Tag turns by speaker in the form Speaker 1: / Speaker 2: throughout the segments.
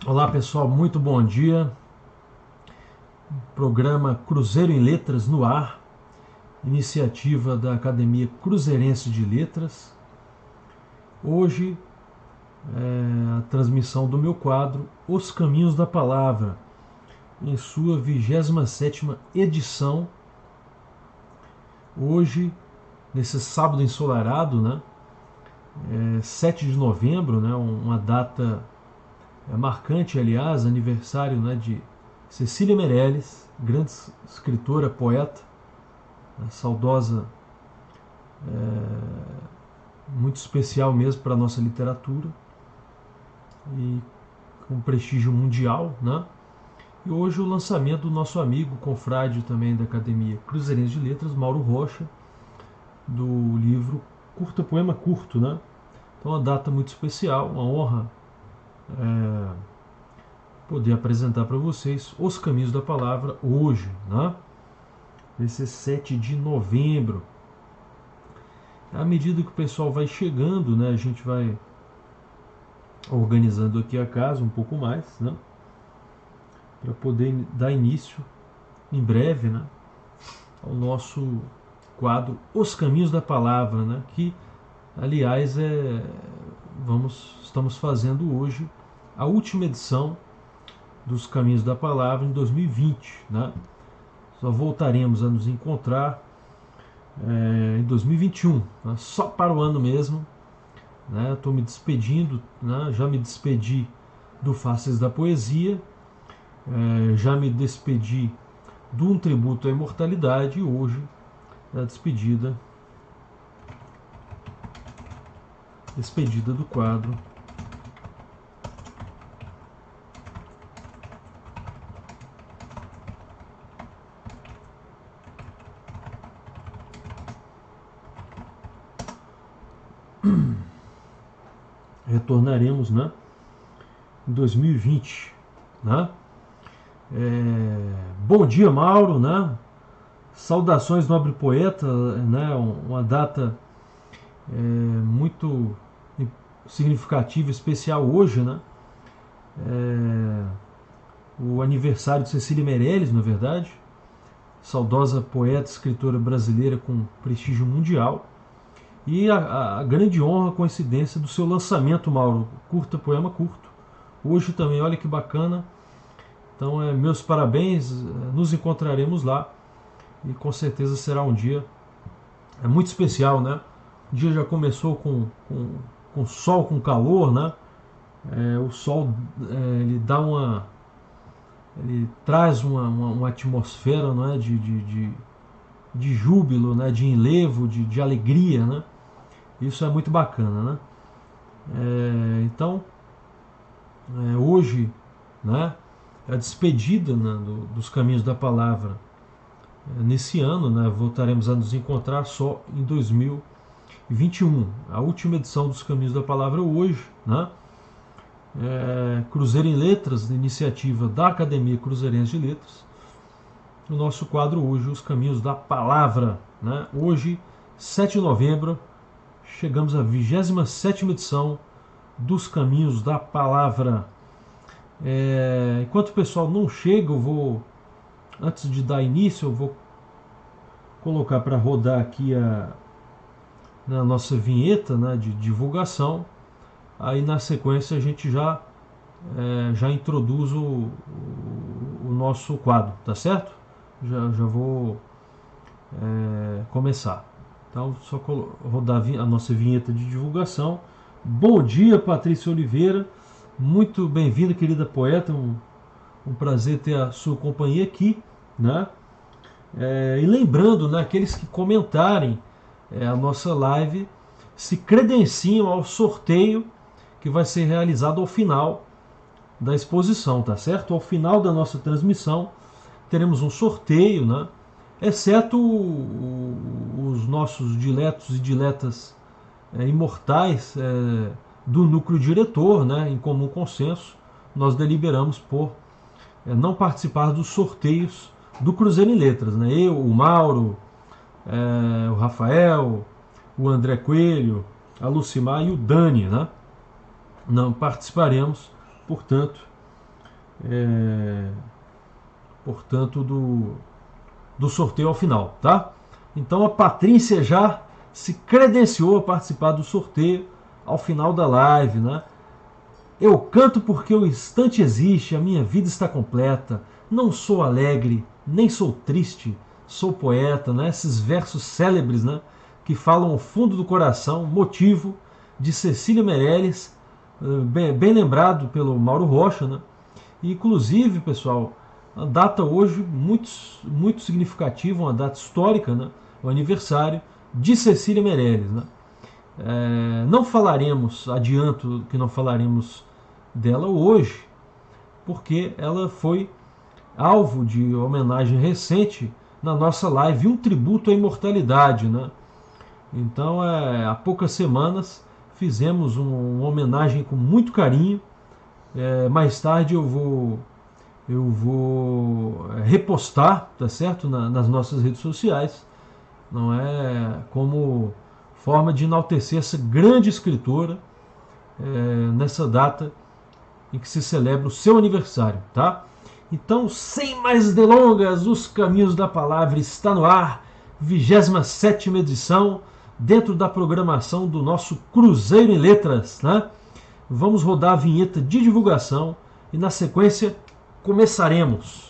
Speaker 1: Olá pessoal, muito bom dia. Programa Cruzeiro em Letras no ar, iniciativa da Academia Cruzeirense de Letras. Hoje a transmissão do meu quadro Os Caminhos da Palavra, em sua 27ª edição. Hoje, nesse sábado ensolarado, né, 7 de novembro, né, uma data marcante, aliás, aniversário, né, de Cecília Meirelles, grande escritora, poeta, saudosa, muito especial mesmo para a nossa literatura e com prestígio mundial, né? E hoje o lançamento do nosso amigo, confrade também da Academia Cruzeirense de Letras, Mauro Rocha, do livro Poema Curto, né? Então, uma data muito especial, uma honra poder apresentar para vocês Os Caminhos da Palavra hoje, né? Esse 7 de novembro. À medida que o pessoal vai chegando, né, a gente vai organizando aqui a casa um pouco mais, né, para poder dar início em breve, né, ao nosso quadro Os Caminhos da Palavra, né, que aliás estamos fazendo hoje a última edição dos Caminhos da Palavra em 2020, né? Só voltaremos a nos encontrar em 2021, né? Só para o ano mesmo, né? Estou me despedindo, né? Já me despedi do Faces da Poesia, já me despedi de um tributo à imortalidade e hoje a despedida do quadro retornaremos, né, em 2020, né? Bom dia, Mauro, né? Saudações, nobre poeta, né? Uma data muito significativa, especial hoje, né? O aniversário de Cecília Meirelles, na verdade, saudosa poeta, escritora brasileira com prestígio mundial. E a grande honra, coincidência do seu lançamento, Mauro, Poema Curto. Hoje também, olha que bacana. Então, meus parabéns, nos encontraremos lá e com certeza será um dia muito especial, né? O dia já começou com sol, com calor, né? O sol ele traz uma atmosfera, não é? de júbilo, né? De enlevo, de alegria, né? Isso é muito bacana, né? Então, hoje, né? A despedida, né, dos Caminhos da Palavra nesse ano, né? Voltaremos a nos encontrar só em 2021. A última edição dos Caminhos da Palavra hoje, né? Cruzeiro em Letras, iniciativa da Academia Cruzeirense de Letras. O nosso quadro hoje, Os Caminhos da Palavra, né? Hoje, 7 de novembro, chegamos à 27ª edição dos caminhos da palavra. Enquanto o pessoal não chega, eu vou, antes de dar início, eu vou colocar para rodar aqui na nossa vinheta, né, de divulgação. Aí na sequência a gente já introduz o nosso quadro, tá certo? Já vou começar. Então, só rodar a nossa vinheta de divulgação. Bom dia, Patrícia Oliveira. Muito bem-vinda, querida poeta. Um prazer ter a sua companhia aqui, né? E lembrando, né, aqueles que comentarem a nossa live se credenciam ao sorteio que vai ser realizado ao final da exposição, tá certo? Ao final da nossa transmissão teremos um sorteio, né? Exceto os nossos diletos e diletas imortais do núcleo diretor, né? Em comum consenso, nós deliberamos por não participar dos sorteios do Cruzeiro em Letras, né? Eu, o Mauro, o Rafael, o André Coelho, a Lucimar e o Dani, né? Não participaremos, portanto, do sorteio ao final, tá? Então a Patrícia já se credenciou a participar do sorteio ao final da live, né? Eu canto porque o instante existe, a minha vida está completa. Não sou alegre, nem sou triste, sou poeta, né? Esses versos célebres, né? Que falam ao fundo do coração, motivo de Cecília Meirelles, bem lembrado pelo Mauro Rocha, né? E, inclusive, pessoal, a data hoje muito significativa, uma data histórica, né? O aniversário de Cecília Meirelles, né? Não falaremos, adianto que não falaremos dela hoje, porque ela foi alvo de homenagem recente na nossa live, um tributo à imortalidade, né? Então, há poucas semanas fizemos uma homenagem com muito carinho. Mais tarde eu vou repostar, tá certo, nas nossas redes sociais, não é, como forma de enaltecer essa grande escritora nessa data em que se celebra o seu aniversário, tá? Então, sem mais delongas, Os Caminhos da Palavra está no ar, 27ª edição, dentro da programação do nosso Cruzeiro em Letras, né? Vamos rodar a vinheta de divulgação e, na sequência, começaremos.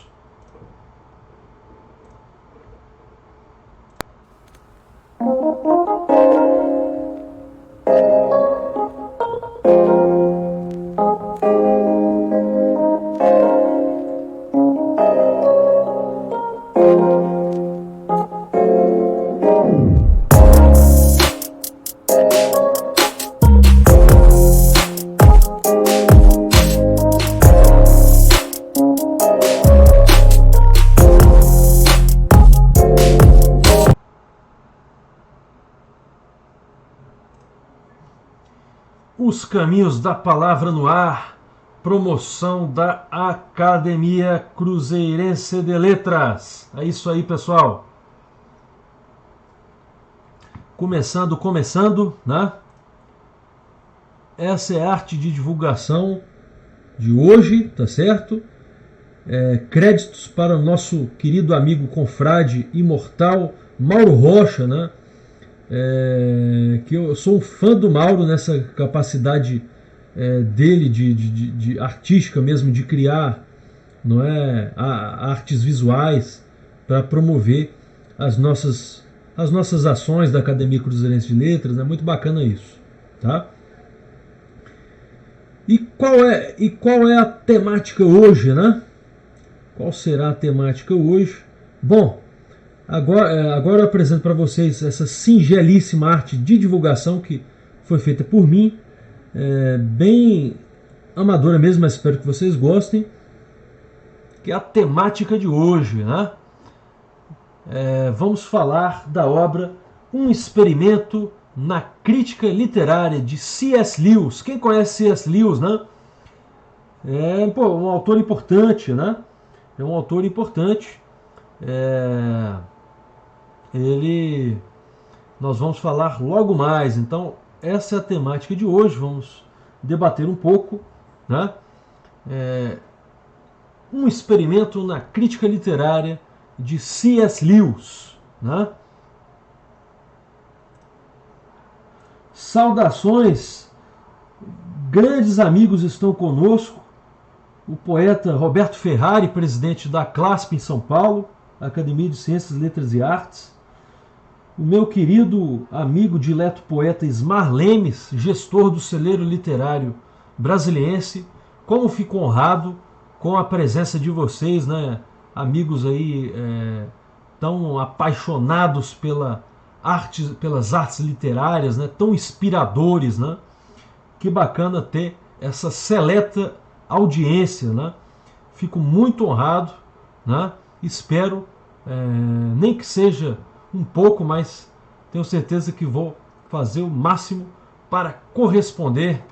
Speaker 1: Os Caminhos da Palavra no ar, promoção da Academia Cruzeirense de Letras. É isso aí, pessoal. Começando, né? Essa é a arte de divulgação de hoje, tá certo? Créditos para o nosso querido amigo confrade imortal Mauro Rocha, né? Que eu sou um fã do Mauro nessa capacidade dele de artística mesmo, de criar, não é, artes visuais para promover as nossas ações da Academia Cruzeirense de Letras. É muito bacana isso, tá? E qual é a temática hoje, né? Qual será a temática hoje? Bom, agora eu apresento para vocês essa singelíssima arte de divulgação que foi feita por mim, bem amadora mesmo, mas espero que vocês gostem, que é a temática de hoje, né? Vamos falar da obra Um Experimento na Crítica Literária de C.S. Lewis. Quem conhece C.S. Lewis, né? Um autor importante, né? É um autor importante. Nós vamos falar logo mais. Então, essa é a temática de hoje. Vamos debater um pouco, né, um experimento na crítica literária de C.S. Lewis. Né? Saudações, grandes amigos estão conosco. O poeta Roberto Ferrari, presidente da CLASP em São Paulo, Academia de Ciências, Letras e Artes. O meu querido amigo dileto poeta Ismar Lemes, gestor do celeiro literário brasiliense. Como fico honrado com a presença de vocês, né, amigos aí tão apaixonados pelas artes literárias, né, tão inspiradores, né? Que bacana ter essa seleta audiência, né? Fico muito honrado, né? Espero, nem que seja um pouco, mas tenho certeza que vou fazer o máximo para corresponder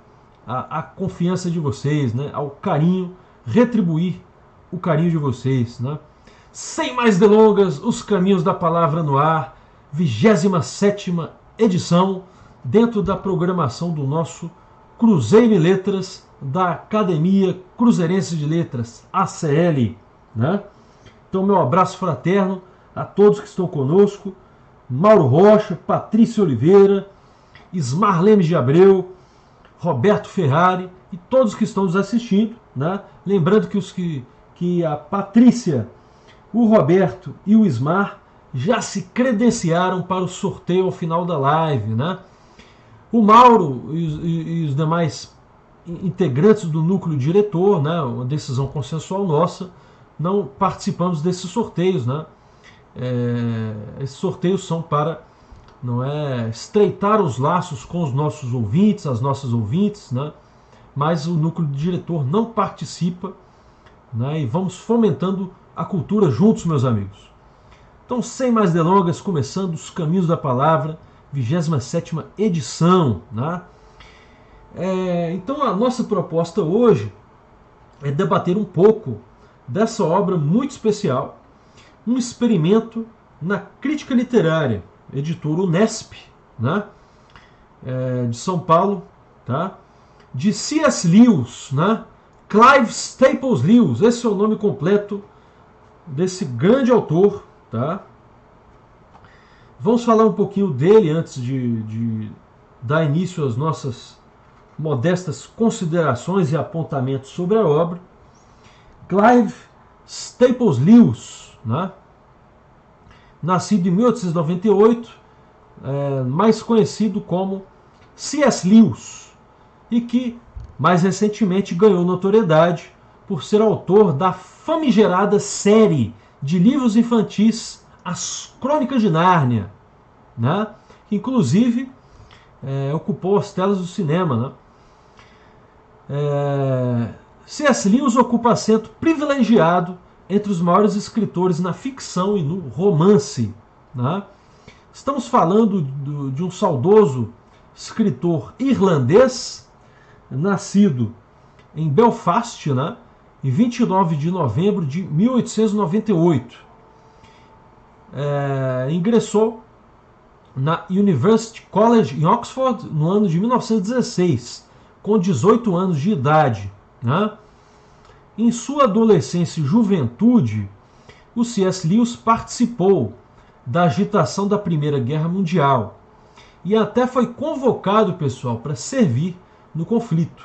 Speaker 1: à confiança de vocês, né? Ao carinho, retribuir o carinho de vocês, né? Sem mais delongas, os caminhos da palavra no ar, 27ª edição, dentro da programação do nosso Cruzeiro em Letras, da Academia Cruzeirense de Letras, ACL. Né? Então, meu abraço fraterno a todos que estão conosco, Mauro Rocha, Patrícia Oliveira, Ismar Lemes de Abreu, Roberto Ferrari e todos que estão nos assistindo. Né? Lembrando que a Patrícia, o Roberto e o Ismar já se credenciaram para o sorteio ao final da live. Né? O Mauro e os demais integrantes do núcleo diretor, né, uma decisão consensual nossa, não participamos desses sorteios. Né? Esses sorteios são para estreitar os laços com os nossos ouvintes, as nossas ouvintes, né? Mas o núcleo diretor não participa, né? E vamos fomentando a cultura juntos, meus amigos. Então, sem mais delongas, começando os Caminhos da Palavra, 27ª edição. Né? Então, a nossa proposta hoje é debater um pouco dessa obra muito especial, um experimento na crítica literária, editora Unesp, né? De São Paulo, tá? De C.S. Lewis, né? Clive Staples Lewis, esse é o nome completo desse grande autor. Tá? Vamos falar um pouquinho dele antes de dar início às nossas modestas considerações e apontamentos sobre a obra. Clive Staples Lewis, né? Nascido em 1898, mais conhecido como C.S. Lewis, e que mais recentemente ganhou notoriedade por ser autor da famigerada série de livros infantis As Crônicas de Nárnia, né? Que inclusive ocupou as telas do cinema. Né? C.S. Lewis ocupa assento privilegiado entre os maiores escritores na ficção e no romance. Né? Estamos falando de um saudoso escritor irlandês, nascido em Belfast, né? Em 29 de novembro de 1898. Ingressou na University College em Oxford no ano de 1916, com 18 anos de idade. Né? Em sua adolescência e juventude, o C.S. Lewis participou da agitação da Primeira Guerra Mundial e até foi convocado, pessoal, para servir no conflito,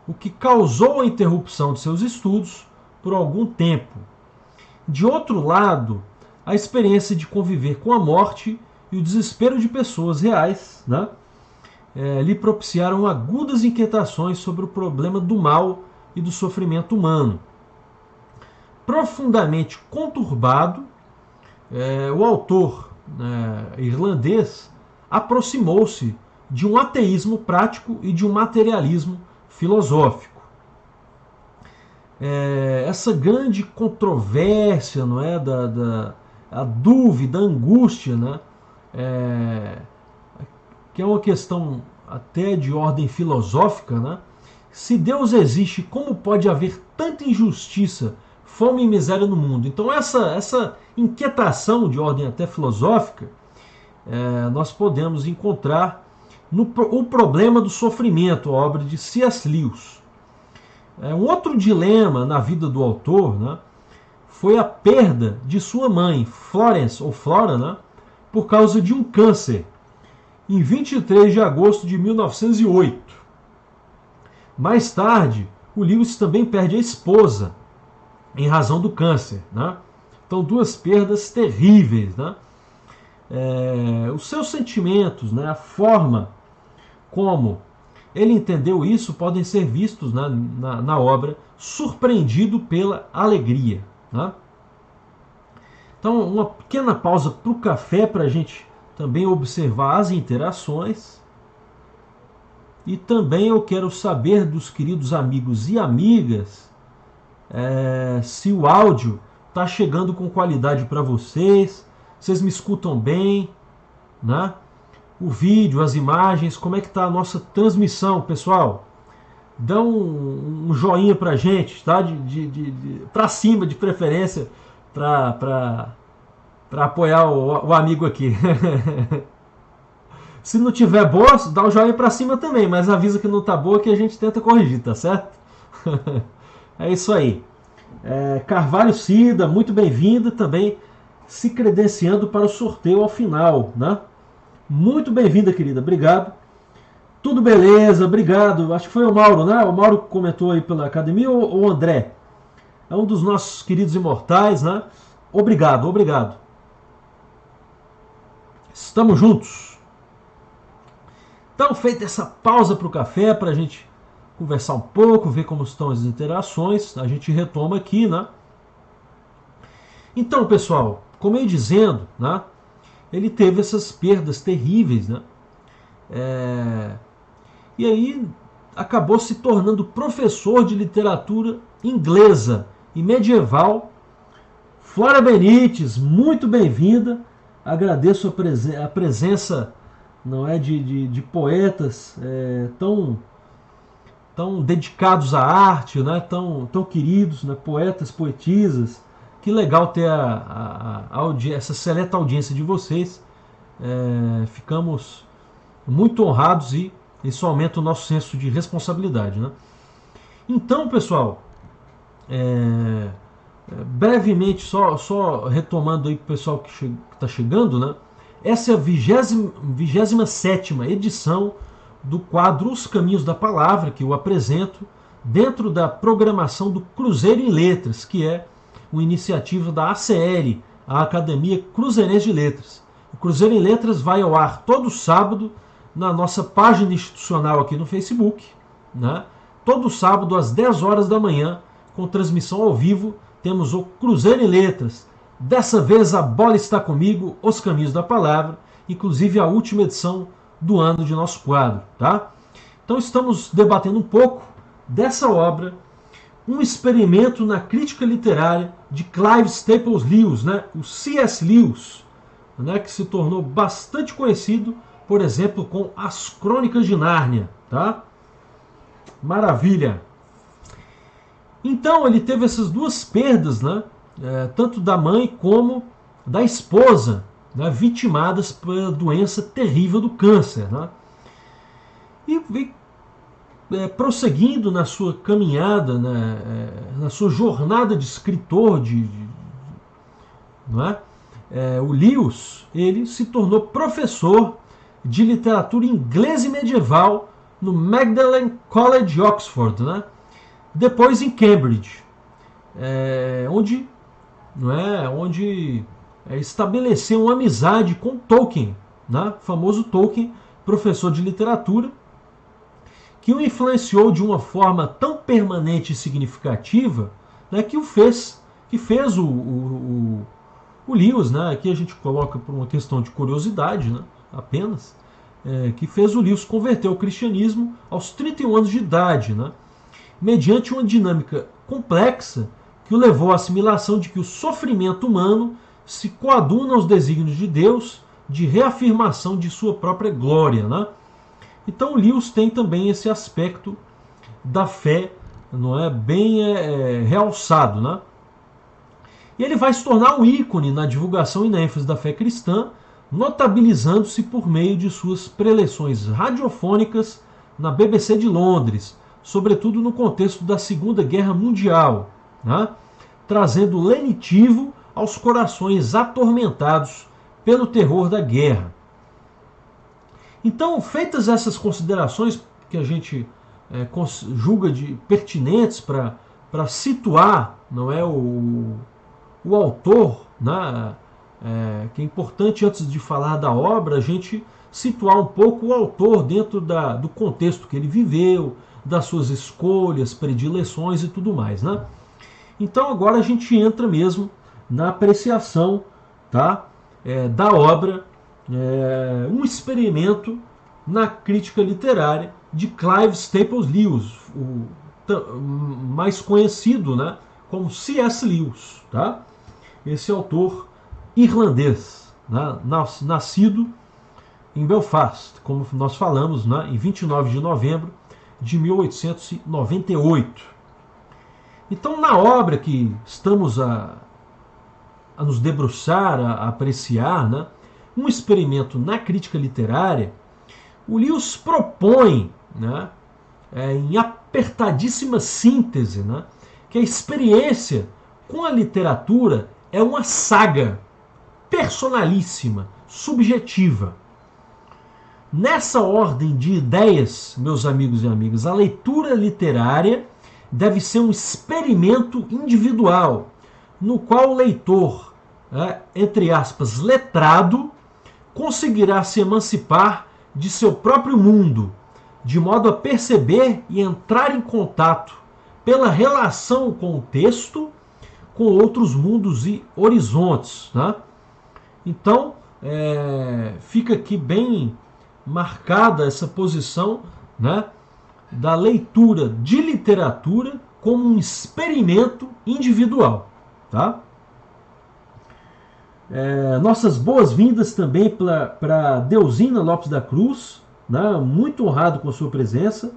Speaker 1: o que causou a interrupção de seus estudos por algum tempo. De outro lado, a experiência de conviver com a morte e o desespero de pessoas reais, né, lhe propiciaram agudas inquietações sobre o problema do mal e do sofrimento humano. Profundamente conturbado, o autor irlandês aproximou-se de um ateísmo prático e de um materialismo filosófico. Essa grande controvérsia, não é, a dúvida, a angústia, né, que é uma questão até de ordem filosófica, né? Se Deus existe, como pode haver tanta injustiça, fome e miséria no mundo? Então essa inquietação de ordem até filosófica, nós podemos encontrar O Problema do Sofrimento, obra de C.S. Lewis. Um outro dilema na vida do autor, né, foi a perda de sua mãe, Florence, ou Flora, né, por causa de um câncer, em 23 de agosto de 1908. Mais tarde, o Lewis também perde a esposa, em razão do câncer. Né? Então, duas perdas terríveis. Né? Os seus sentimentos, né, a forma como ele entendeu isso, podem ser vistos, né, na obra Surpreendido pela Alegria. Né? Então, uma pequena pausa para o café, para a gente também observar as interações. E também eu quero saber dos queridos amigos e amigas se o áudio está chegando com qualidade para vocês, vocês me escutam bem, né? O vídeo, as imagens, como é que está a nossa transmissão, pessoal? Dá um joinha para a gente, tá? Para cima, de preferência, para apoiar o amigo aqui. Se não tiver boa, dá um joinha para cima também, mas avisa que não tá boa que a gente tenta corrigir, tá certo? É isso aí. Carvalho Cida, muito bem-vinda, também se credenciando para o sorteio ao final, né? Muito bem-vinda, querida, obrigado. Tudo beleza, obrigado. Acho que foi o Mauro, né? O Mauro comentou aí pela academia, ou o André? É um dos nossos queridos imortais, né? Obrigado, obrigado. Estamos juntos. Então, feita essa pausa para o café, para a gente conversar um pouco, ver como estão as interações, a gente retoma aqui, né? Então, pessoal, como eu ia dizendo, né? Ele teve essas perdas terríveis, né? E aí acabou se tornando professor de literatura inglesa e medieval. Flora Benites, muito bem-vinda. Agradeço a presença, não é, de poetas tão dedicados à arte, né? tão queridos, né? Poetas, poetisas. Que legal ter essa seleta audiência de vocês. Ficamos muito honrados e isso aumenta o nosso senso de responsabilidade. Né? Então, pessoal, brevemente, só retomando aí para o pessoal que está chegando, né? Essa é a 27ª edição do quadro Os Caminhos da Palavra, que eu apresento dentro da programação do Cruzeiro em Letras, que é uma iniciativa da ACL, a Academia Cruzeirense de Letras. O Cruzeiro em Letras vai ao ar todo sábado na nossa página institucional aqui no Facebook, né? Todo sábado às 10 horas da manhã, com transmissão ao vivo, temos o Cruzeiro em Letras. Dessa vez a bola está comigo, Os Caminhos da Palavra, inclusive a última edição do ano de nosso quadro. Tá? Então estamos debatendo um pouco dessa obra, um experimento na crítica literária de Clive Staples Lewis, né? O C.S. Lewis, né? Que se tornou bastante conhecido, por exemplo, com As Crônicas de Nárnia. Tá? Maravilha! Então ele teve essas duas perdas, né? Tanto da mãe como da esposa, né? Vitimadas pela doença terrível do câncer. Né? E prosseguindo na sua caminhada, né? Na sua jornada de escritor, não é? O Lewis, ele se tornou professor de literatura inglesa e medieval no Magdalen College, Oxford, né? Depois em Cambridge, onde estabeleceu uma amizade com Tolkien, né? Famoso Tolkien, professor de literatura, que o influenciou de uma forma tão permanente e significativa, né, que fez o Lewis, né? Aqui a gente coloca por uma questão de curiosidade, né, apenas, que fez o Lewis converter ao cristianismo aos 31 anos de idade, né? Mediante uma dinâmica complexa que o levou à assimilação de que o sofrimento humano se coaduna aos desígnios de Deus de reafirmação de sua própria glória. Né? Então o Lewis tem também esse aspecto da fé, não é, bem realçado. Né? E ele vai se tornar um ícone na divulgação e na ênfase da fé cristã notabilizando-se por meio de suas preleções radiofônicas na BBC de Londres, sobretudo no contexto da Segunda Guerra Mundial, né? Trazendo lenitivo aos corações atormentados pelo terror da guerra. Então, feitas essas considerações que a gente julga de pertinentes para situar, não é, o autor, né? Que é importante, antes de falar da obra, a gente situar um pouco o autor dentro do contexto que ele viveu, das suas escolhas, predileções e tudo mais, né? Então agora a gente entra mesmo na apreciação, tá, da obra, um experimento na crítica literária de Clive Staples Lewis, mais conhecido, né, como C.S. Lewis, tá? Esse autor irlandês, né, nascido em Belfast, como nós falamos, né, em 29 de novembro de 1898. Então, na obra que estamos a nos debruçar, a apreciar, né, um experimento na crítica literária, o Lewis propõe, né, em apertadíssima síntese, né, que a experiência com a literatura é uma saga personalíssima, subjetiva. Nessa ordem de ideias, meus amigos e amigas, a leitura literária deve ser um experimento individual, no qual o leitor, entre aspas, letrado, conseguirá se emancipar de seu próprio mundo, de modo a perceber e entrar em contato, pela relação com o texto, com outros mundos e horizontes, né? Então, fica aqui bem marcada essa posição, né, da leitura de literatura como um experimento individual, tá? Nossas boas-vindas também para Deusina Lopes da Cruz, né, muito honrado com a sua presença,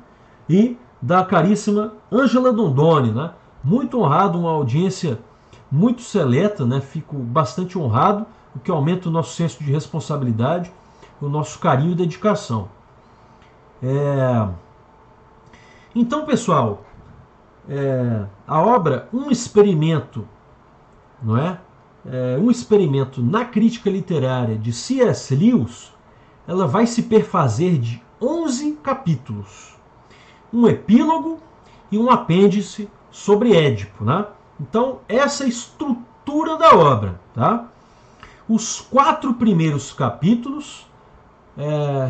Speaker 1: e da caríssima Ângela Dondoni, né, muito honrado, uma audiência muito seleta, né, fico bastante honrado, o que aumenta o nosso senso de responsabilidade, o nosso carinho e dedicação. Então, pessoal, a obra Um Experimento, não é? Um Experimento na Crítica Literária de C.S. Lewis, ela vai se perfazer de 11 capítulos, um epílogo e um apêndice sobre Édipo, né? Então, essa é a estrutura da obra, tá? Os 4 primeiros capítulos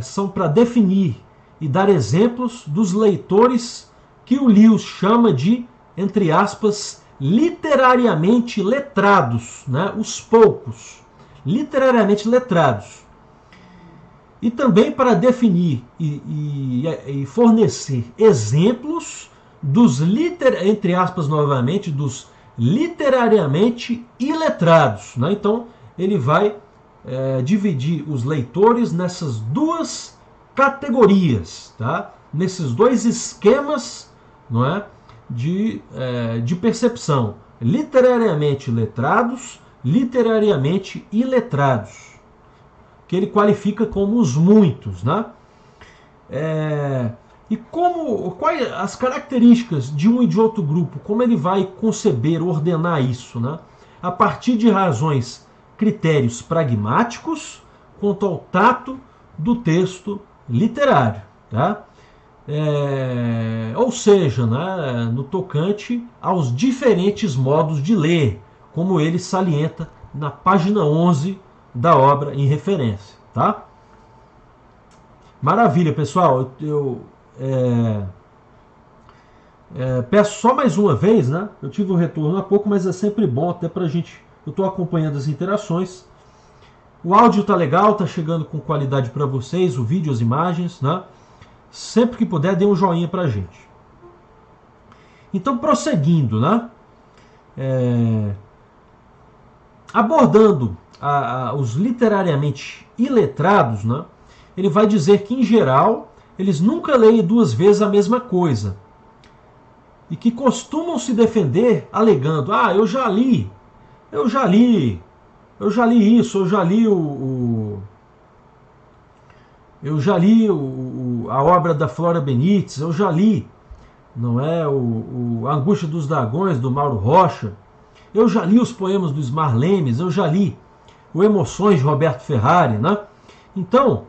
Speaker 1: são para definir e dar exemplos dos leitores que o Lewis chama de, entre aspas, literariamente letrados, né? Os poucos, literariamente letrados. E também para definir e fornecer exemplos dos, entre aspas, novamente, dos literariamente iletrados, né? Então, ele vai dividir os leitores nessas duas categorias, tá? Nesses dois esquemas, não é? de percepção: literariamente letrados, literariamente iletrados, que ele qualifica como os muitos, né? E quais as características de um e de outro grupo, como ele vai conceber, ordenar isso, né? A partir de razões, critérios pragmáticos quanto ao tato do texto literário, tá? Ou seja, né, no tocante aos diferentes modos de ler, como ele salienta na página 11 da obra em referência, tá? Maravilha, pessoal. Eu peço só mais uma vez, né? Eu tive um retorno há pouco, mas é sempre bom até pra gente. Eu estou acompanhando as interações. O áudio tá legal, tá chegando com qualidade para vocês, o vídeo, as imagens, né? Sempre que puder, dê um joinha pra gente. Então, prosseguindo, né? Abordando os literariamente iletrados, né? Ele vai dizer que, em geral, eles nunca leem 2 vezes a mesma coisa. E que costumam se defender alegando: eu já li isso, eu já li eu já li a obra da Flora Benítez, eu já li, não é, A Angústia dos Dragões, do Mauro Rocha, eu já li os poemas do Ismar Lemes, eu já li o Emoções, de Roberto Ferrari, né? Então,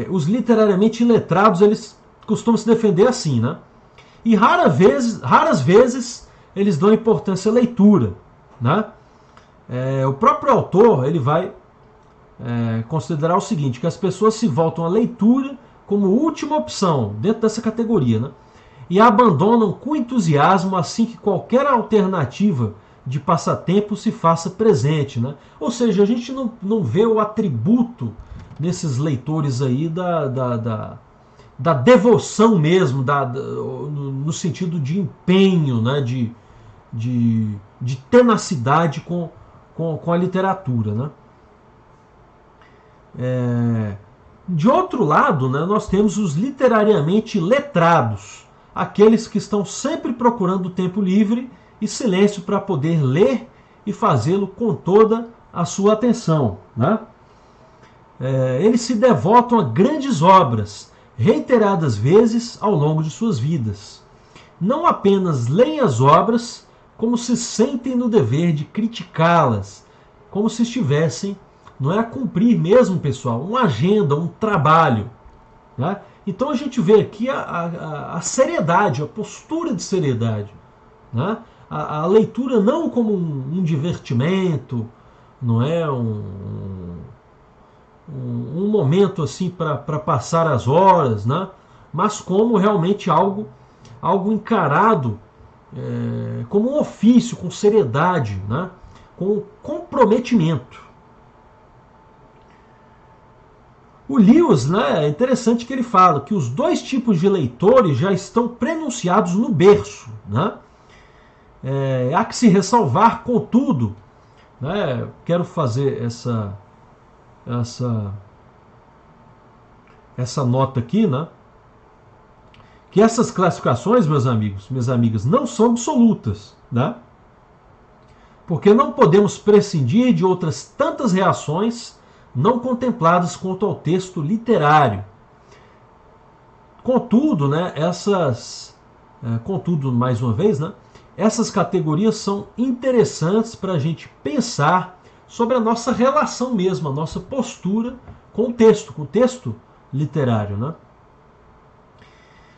Speaker 1: os literariamente iletrados, eles costumam se defender assim, né? E raras vezes eles dão importância à leitura, né? O próprio autor, ele vai considerar o seguinte, que as pessoas se voltam à leitura como última opção dentro dessa categoria, né? E a abandonam com entusiasmo assim que qualquer alternativa de passatempo se faça presente, né? Ou seja, a gente não vê o atributo nesses leitores aí da devoção mesmo, no sentido de empenho, né? de tenacidade com a literatura, né? De outro lado, né, nós temos os literariamente letrados, aqueles que estão sempre procurando tempo livre e silêncio para poder ler e fazê-lo com toda a sua atenção, né? Eles se devotam a grandes obras, reiteradas vezes ao longo de suas vidas. Não apenas leem as obras, como se sentem no dever de criticá-las, como se estivessem, não é, a cumprir mesmo, pessoal, uma agenda, um trabalho, né? Então a gente vê aqui a seriedade, a postura de seriedade, né? A leitura não como um divertimento, não é um momento assim para passar as horas, né? Mas como realmente algo encarado como um ofício, com seriedade, né? Com comprometimento. O Lewis, né, é interessante que ele fala que os dois tipos de leitores já estão prenunciados no berço, né? Há que se ressalvar, contudo, né, quero fazer essa nota aqui, né, que essas classificações, meus amigos, minhas amigas, não são absolutas, né? Porque não podemos prescindir de outras tantas reações não contempladas quanto ao texto literário. Contudo, né, contudo, mais uma vez, né, essas categorias são interessantes para a gente pensar sobre a nossa relação mesmo, a nossa postura com o texto literário, né?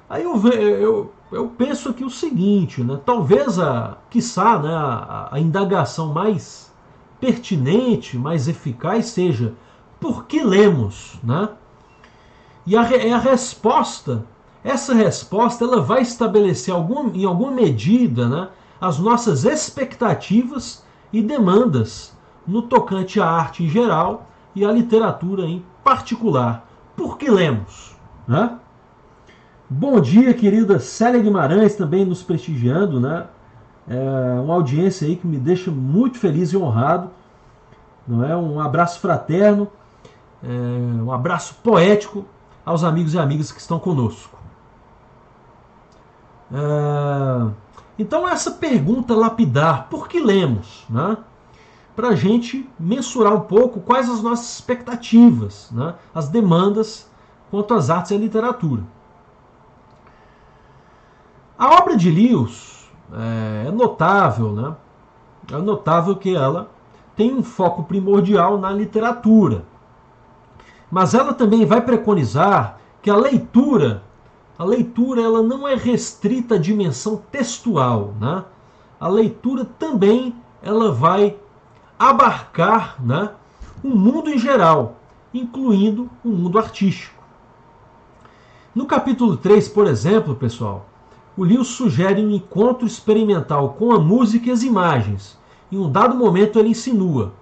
Speaker 1: Aí eu penso aqui o seguinte, né, talvez quiçá, né, a indagação mais pertinente, mais eficaz seja: por que lemos, né? E a resposta, essa resposta, ela vai estabelecer em alguma medida, né, as nossas expectativas e demandas no tocante à arte em geral e à literatura em particular. Por que lemos, né? Bom dia, querida Célia Guimarães, também nos prestigiando, né? Uma audiência aí que me deixa muito feliz e honrado, não é? Um abraço fraterno, um abraço poético aos amigos e amigas que estão conosco. Então essa pergunta lapidar, por que lemos, né? Para a gente mensurar um pouco quais as nossas expectativas, né? As demandas quanto às artes e à literatura. A obra de Lewis é notável, né? É notável que ela tem um foco primordial na literatura. Mas ela também vai preconizar que a leitura ela não é restrita à dimensão textual, né? A leitura também ela vai abarcar, né, o mundo em geral, incluindo o mundo artístico. No capítulo 3, por exemplo, pessoal, o Lewis sugere um encontro experimental com a música e as imagens. Em um dado momento ele insinua,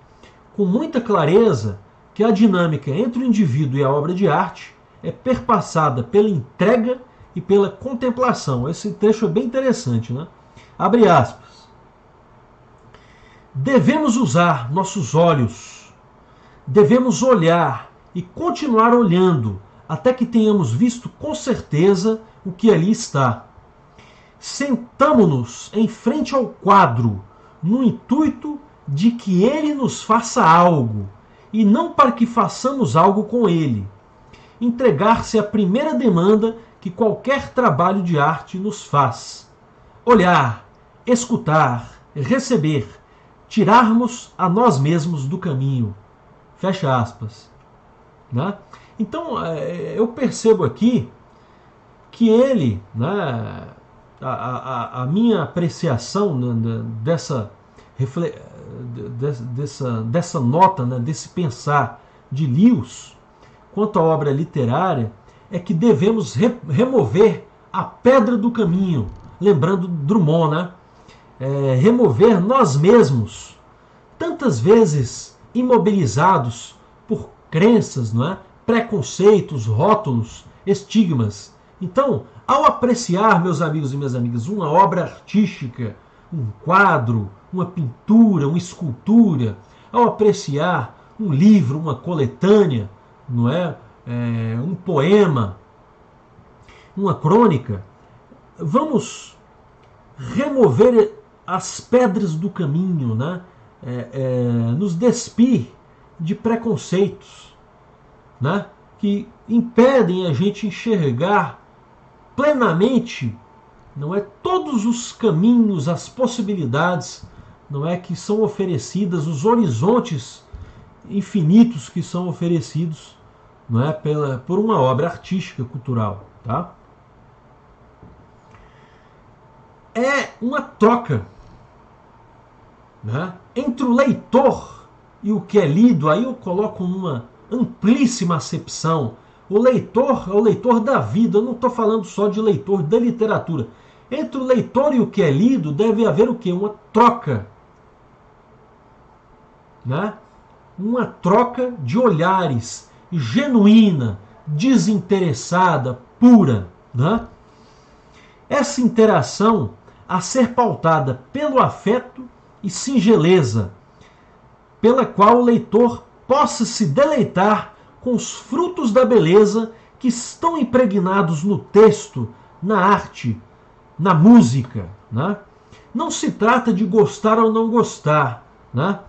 Speaker 1: com muita clareza, que a dinâmica entre o indivíduo e a obra de arte é perpassada pela entrega e pela contemplação. Esse trecho é bem interessante, né? Abre aspas. Devemos usar nossos olhos, devemos olhar e continuar olhando até que tenhamos visto com certeza o que ali está. Sentamo-nos em frente ao quadro, no intuito de que ele nos faça algo, e não para que façamos algo com ele. Entregar-se à primeira demanda que qualquer trabalho de arte nos faz. Olhar, escutar, receber, tirarmos a nós mesmos do caminho. Fecha aspas. Né? Então, eu percebo aqui que ele, né, a minha apreciação dessa nota, né, desse pensar de Lewis quanto à obra literária, é que devemos remover a pedra do caminho, lembrando Drummond, né? Remover nós mesmos, tantas vezes imobilizados por crenças, não é? Preconceitos, rótulos, estigmas. Então, ao apreciar, meus amigos e minhas amigas, uma obra artística, um quadro, uma pintura, uma escultura, ao apreciar um livro, uma coletânea, não é? Um poema, uma crônica, vamos remover as pedras do caminho, né? Nos despir de preconceitos, né? Que impedem a gente enxergar plenamente, não é, todos os caminhos, as possibilidades, não é, que são oferecidas, os horizontes infinitos que são oferecidos, não é, por uma obra artística, cultural, tá? É uma troca, né, entre o leitor e o que é lido. Aí eu coloco numa amplíssima acepção. O leitor é o leitor da vida. Eu não estou falando só de leitor da literatura. Entre o leitor e o que é lido deve haver o quê? Uma troca, né? Uma troca de olhares, genuína, desinteressada, pura, né? Essa interação a ser pautada pelo afeto e singeleza, pela qual o leitor possa se deleitar com os frutos da beleza que estão impregnados no texto, na arte, na música, né? Não se trata de gostar ou não gostar, né?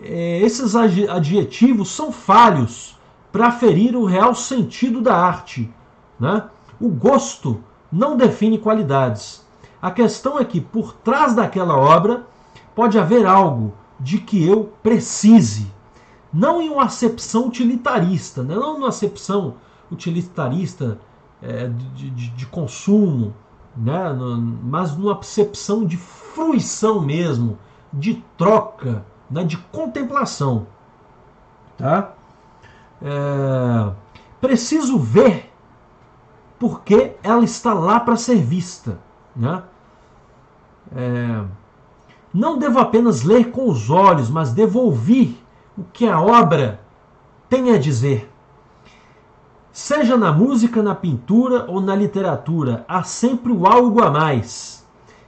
Speaker 1: Esses adjetivos são falhos para aferir o real sentido da arte, né? O gosto não define qualidades. A questão é que por trás daquela obra pode haver algo de que eu precise, não em uma acepção utilitarista, né? Não numa acepção utilitarista de consumo, né? Mas numa acepção de fruição mesmo, de troca, né? De contemplação. Tá? Preciso ver porque ela está lá para ser vista, né? Não devo apenas ler com os olhos, mas devo ouvir o que a obra tem a dizer. Seja na música, na pintura ou na literatura, há sempre o algo a mais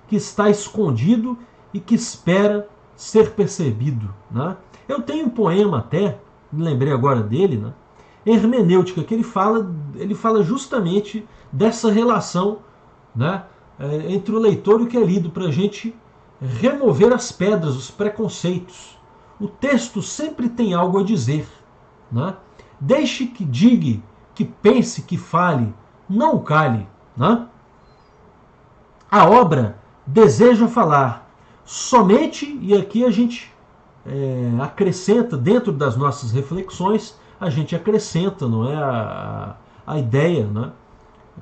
Speaker 1: que está escondido e que espera ser percebido, né? Eu tenho um poema até, me lembrei agora dele, né? Hermenêutica, que ele fala justamente dessa relação, né? Entre o leitor e o que é lido, para a gente remover as pedras, os preconceitos. O texto sempre tem algo a dizer, né? Deixe que diga, que pense, que fale, não cale, né? A obra deseja falar somente, e aqui a gente acrescenta, dentro das nossas reflexões, a gente acrescenta, não é, a ideia, né?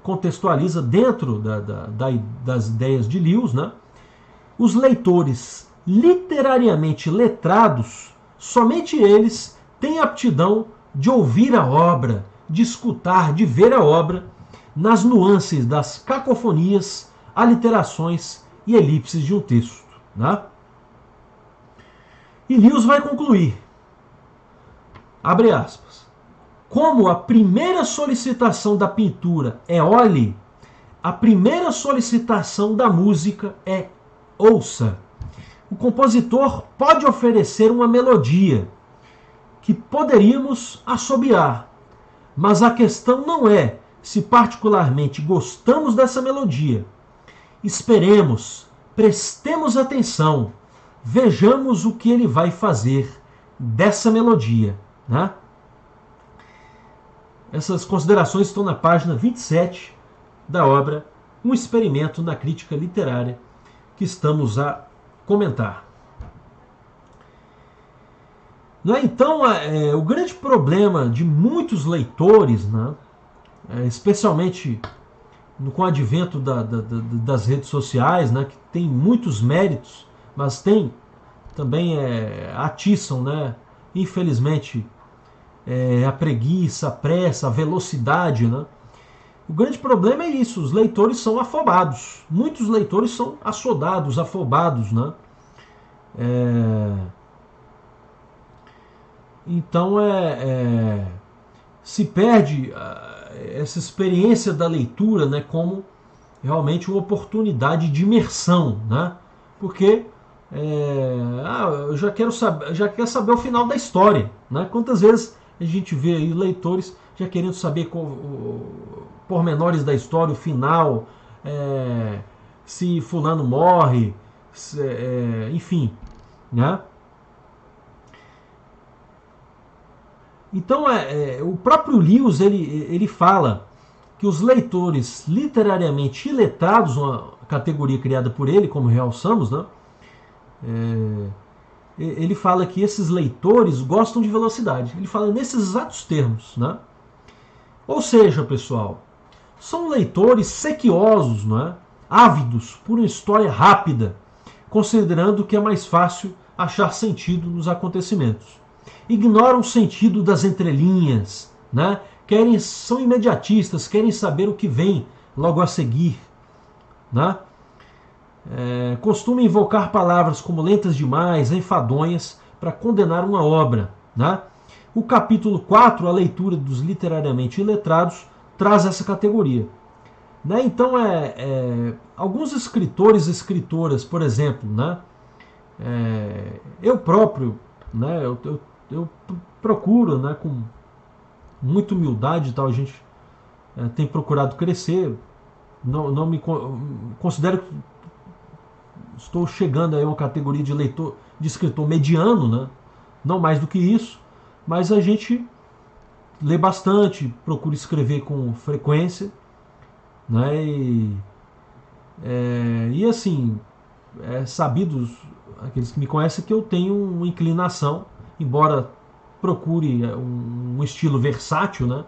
Speaker 1: Contextualiza dentro das ideias de Lewis, né? Os leitores literariamente letrados, somente eles têm aptidão de ouvir a obra, de escutar, de ver a obra, nas nuances das cacofonias, aliterações e elipses de um texto, né? E Lewis vai concluir, abre aspas, como a primeira solicitação da pintura é olhe, a primeira solicitação da música é ouça. O compositor pode oferecer uma melodia que poderíamos assobiar, mas a questão não é se particularmente gostamos dessa melodia. Esperemos, prestemos atenção, vejamos o que ele vai fazer dessa melodia, né? Essas considerações estão na página 27 da obra Um Experimento na Crítica Literária, que estamos a comentar. Então, o grande problema de muitos leitores, né, especialmente com o advento das redes sociais, né, que tem muitos méritos, mas tem também atiçam, né, infelizmente, a preguiça, a pressa, a velocidade, né? O grande problema é isso, os leitores são afobados. Muitos leitores são assodados, afobados, né? Então se perde essa experiência da leitura, né, como realmente uma oportunidade de imersão, né? Porque eu já quero saber o final da história, né? Quantas vezes a gente vê aí leitores já querendo saber pormenores da história, o final, se fulano morre, enfim, né? Então, o próprio Lewis ele fala que os leitores literariamente iletrados, uma categoria criada por ele, como realçamos, né? Ele fala que esses leitores gostam de velocidade. Ele fala nesses exatos termos, né? Ou seja, pessoal, são leitores sequiosos, né? Ávidos por uma história rápida, considerando que é mais fácil achar sentido nos acontecimentos. Ignoram o sentido das entrelinhas, né? São imediatistas, querem saber o que vem logo a seguir, né? Costumam invocar palavras como lentas demais, enfadonhas, para condenar uma obra, né? O capítulo 4, a leitura dos literariamente iletrados, traz essa categoria, né? Então, alguns escritores e escritoras, por exemplo, né? Eu próprio, né? Eu procuro, né, com muita humildade e tal, a gente tem procurado crescer. Não me considero que estou chegando a uma categoria de leitor, de escritor mediano, né? Não mais do que isso, mas a gente lê bastante, procura escrever com frequência, né? E assim, sabidos aqueles que me conhecem que eu tenho uma inclinação, embora procure um estilo versátil, né?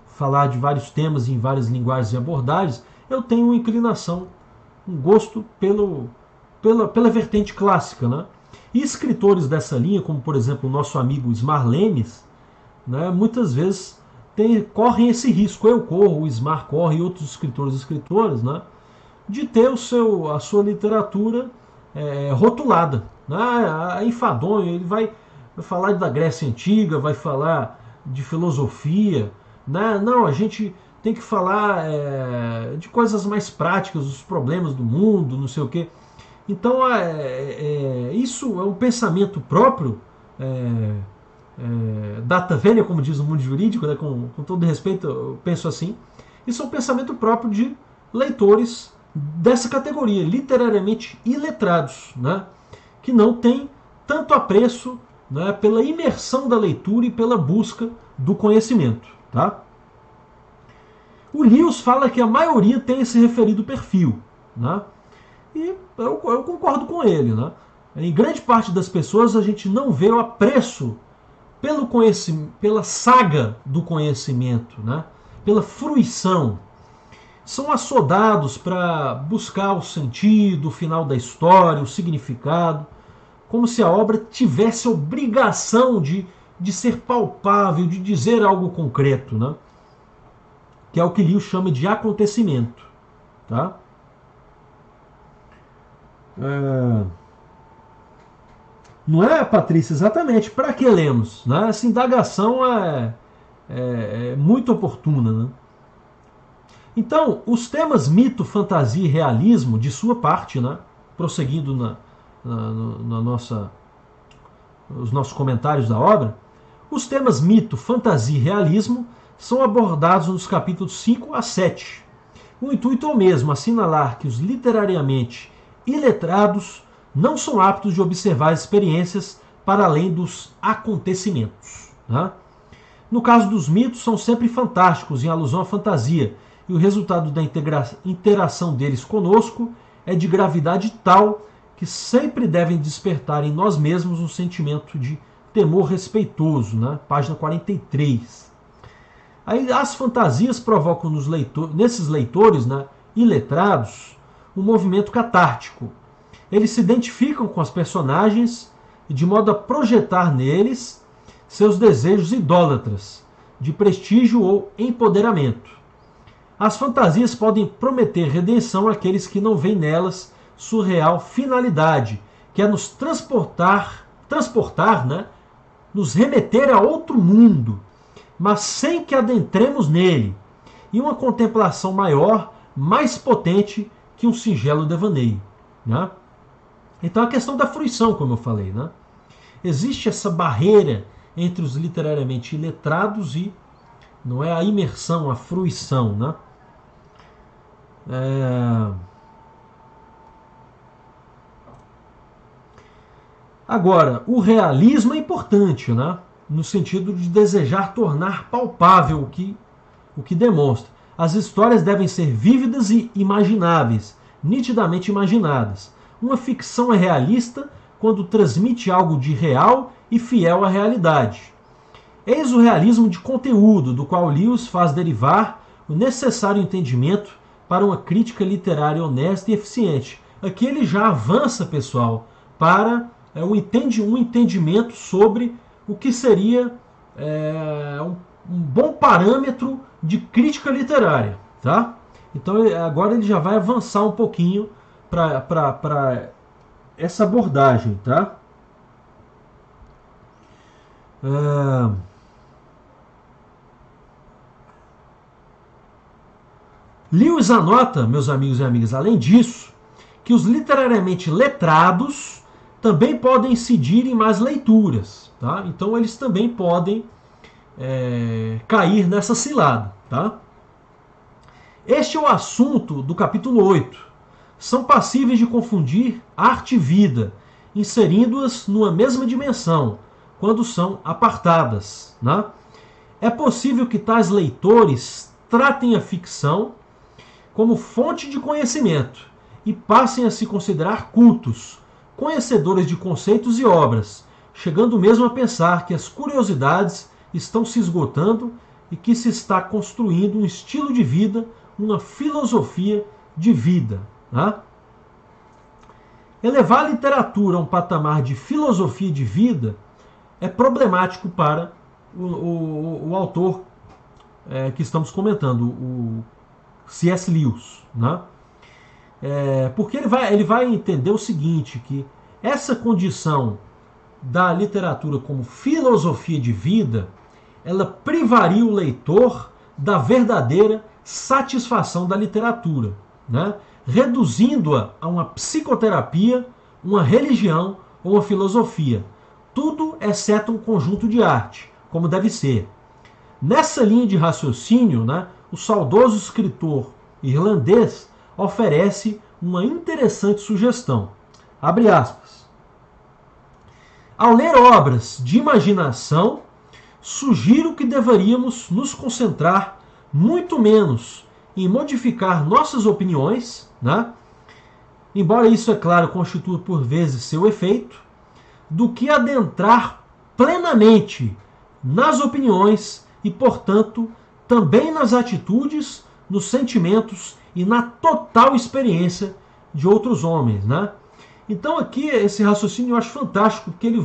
Speaker 1: Falar de vários temas em várias linguagens e abordagens, eu tenho uma inclinação, um gosto pela vertente clássica, né? E escritores dessa linha, como por exemplo o nosso amigo Ismar Lemes, né, muitas vezes correm esse risco. Eu corro, o Ismar corre e outros escritores e escritoras, né, de ter a sua literatura rotulada, né? Enfadonho, ele vai falar da Grécia Antiga, vai falar de filosofia, né? Não, a gente tem que falar de coisas mais práticas, os problemas do mundo, não sei o quê. Então, isso é um pensamento próprio, data velha, como diz o mundo jurídico, né? Com todo respeito, eu penso assim. Isso é um pensamento próprio de leitores dessa categoria, literariamente iletrados, né? Que não tem tanto apreço, né, pela imersão da leitura e pela busca do conhecimento, tá? O Lewis fala que a maioria tem esse referido perfil, né? E eu concordo com ele, né? Em grande parte das pessoas a gente não vê o apreço pelo conhecimento, pela saga do conhecimento, né? Pela fruição. São assodados para buscar o sentido, o final da história, o significado, como se a obra tivesse obrigação de ser palpável, de dizer algo concreto, né? Que é o que Lewis chama de acontecimento, tá? Não é, Patrícia? Exatamente. Para que lemos? Né? Essa indagação é muito oportuna, né? Então, os temas mito, fantasia e realismo, de sua parte, né? Prosseguindo os nossos comentários da obra, os temas mito, fantasia e realismo são abordados nos capítulos 5 a 7. O intuito é o mesmo, assinalar que os literariamente iletrados não são aptos de observar experiências para além dos acontecimentos. Né? No caso dos mitos, são sempre fantásticos, em alusão à fantasia, e o resultado da interação deles conosco é de gravidade tal que sempre devem despertar em nós mesmos um sentimento de temor respeitoso. Né? Página 43. Aí, as fantasias provocam nesses leitores, né, iletrados, um movimento catártico. Eles se identificam com as personagens de modo a projetar neles seus desejos idólatras de prestígio ou empoderamento. As fantasias podem prometer redenção àqueles que não veem nelas sua real finalidade, que é nos transportar, né, nos remeter a outro mundo, mas sem que adentremos nele, e uma contemplação maior, mais potente que um singelo devaneio. Né? Então a questão da fruição, como eu falei, né? Existe essa barreira entre os literariamente iletrados e não é a imersão, a fruição. Né? Agora, o realismo é importante, né? No sentido de desejar tornar palpável o que demonstra. As histórias devem ser vívidas e imagináveis, nitidamente imaginadas. Uma ficção é realista quando transmite algo de real e fiel à realidade. Eis o realismo de conteúdo, do qual Lewis faz derivar o necessário entendimento para uma crítica literária honesta e eficiente. Aqui ele já avança, pessoal, para um entendimento sobre o que seria um bom parâmetro de crítica literária. Tá? Então agora ele já vai avançar um pouquinho para essa abordagem. Tá? Lewis anota, meus amigos e amigas, além disso, que os literariamente letrados também podem incidir em más leituras. Tá? Então eles também podem cair nessa cilada. Tá? Este é o assunto do capítulo 8. São passíveis de confundir arte e vida, inserindo-as numa mesma dimensão, quando são apartadas. Né? É possível que tais leitores tratem a ficção como fonte de conhecimento e passem a se considerar cultos, conhecedores de conceitos e obras, chegando mesmo a pensar que as curiosidades estão se esgotando e que se está construindo um estilo de vida, uma filosofia de vida. Né? Elevar a literatura a um patamar de filosofia de vida é problemático para o autor que estamos comentando, o C.S. Lewis. Né? Porque ele vai entender o seguinte, que essa condição da literatura como filosofia de vida, ela privaria o leitor da verdadeira satisfação da literatura, né? Reduzindo-a a uma psicoterapia, uma religião ou uma filosofia. Tudo exceto um conjunto de arte, como deve ser. Nessa linha de raciocínio, né, o saudoso escritor irlandês oferece uma interessante sugestão. Abre aspas. Ao ler obras de imaginação, sugiro que deveríamos nos concentrar muito menos em modificar nossas opiniões, né? Embora isso, é claro, constitua por vezes seu efeito, do que adentrar plenamente nas opiniões e, portanto, também nas atitudes, nos sentimentos e na total experiência de outros homens. Né? Então aqui esse raciocínio eu acho fantástico, porque ele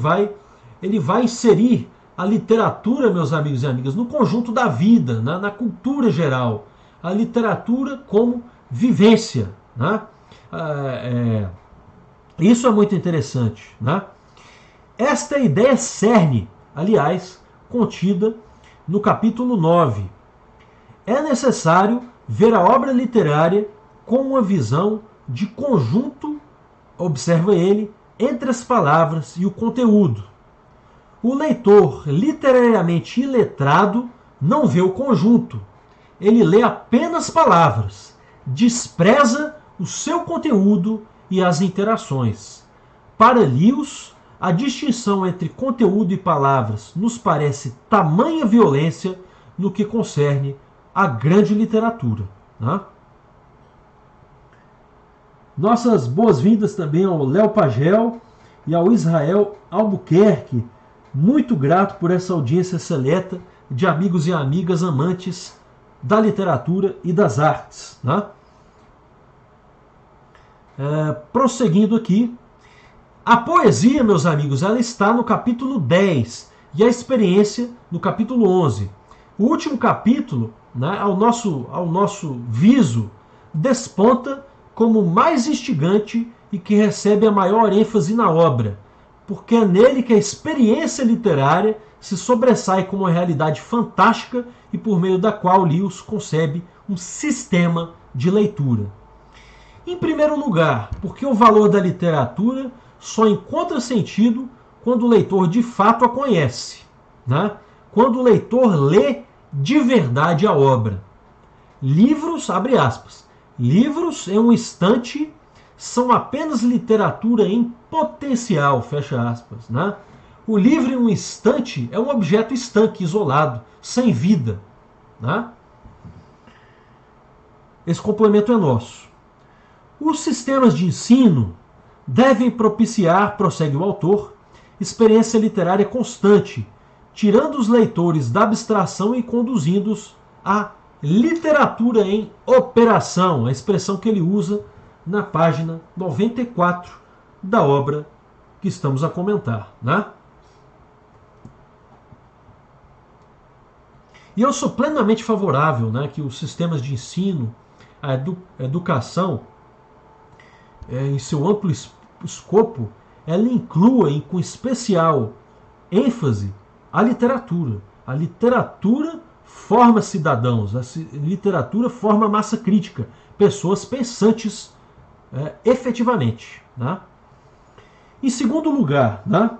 Speaker 1: vai inserir a literatura, meus amigos e amigas, no conjunto da vida, né? Na cultura geral. A literatura como vivência. Né? Isso é muito interessante. Né? Esta é a ideia cerne, aliás, contida no capítulo 9. É necessário ver a obra literária com uma visão de conjunto, observa ele, entre as palavras e o conteúdo. O leitor literariamente iletrado não vê o conjunto. Ele lê apenas palavras, despreza o seu conteúdo e as interações. Para Lewis, a distinção entre conteúdo e palavras nos parece tamanha violência no que concerne à grande literatura. Né? Nossas boas-vindas também ao Léo Pagel e ao Israel Albuquerque. Muito grato por essa audiência seleta de amigos e amigas amantes da literatura e das artes. Né? Prosseguindo aqui, a poesia, meus amigos, ela está no capítulo 10 e a experiência no capítulo 11. O último capítulo, né, ao nosso viso, desponta como mais instigante e que recebe a maior ênfase na obra, porque é nele que a experiência literária se sobressai como uma realidade fantástica e por meio da qual Lewis concebe um sistema de leitura. Em primeiro lugar, porque o valor da literatura só encontra sentido quando o leitor de fato a conhece, né? Quando o leitor lê de verdade a obra. Livros, abre aspas, livros em um instante são apenas literatura em potencial, fecha aspas. Né? O livro em um instante é um objeto estanque, isolado, sem vida. Né? Esse complemento é nosso. Os sistemas de ensino devem propiciar, prossegue o autor, experiência literária constante, tirando os leitores da abstração e conduzindo-os à literatura em operação, a expressão que ele usa na página 94 da obra que estamos a comentar. Né? E eu sou plenamente favorável, né, que os sistemas de ensino, a educação, em seu amplo escopo, ela inclua com especial ênfase a literatura. A literatura forma cidadãos, a literatura forma massa crítica, pessoas pensantes efetivamente. Né? Em segundo lugar, né,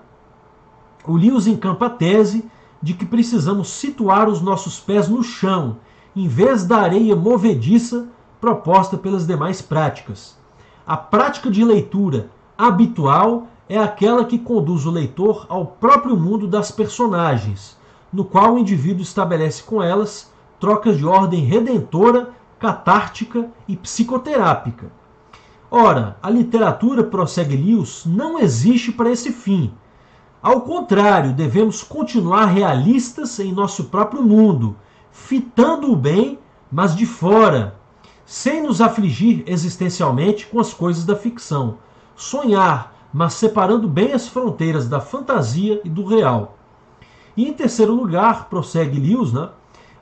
Speaker 1: o Lewis encampa a tese de que precisamos situar os nossos pés no chão, em vez da areia movediça proposta pelas demais práticas. A prática de leitura habitual é aquela que conduz o leitor ao próprio mundo das personagens, no qual o indivíduo estabelece com elas trocas de ordem redentora, catártica e psicoterápica. Ora, a literatura, prossegue Lewis, não existe para esse fim. Ao contrário, devemos continuar realistas em nosso próprio mundo, fitando o bem, mas de fora, sem nos afligir existencialmente com as coisas da ficção. Sonhar, mas separando bem as fronteiras da fantasia e do real. E em terceiro lugar, prossegue Lewis, né,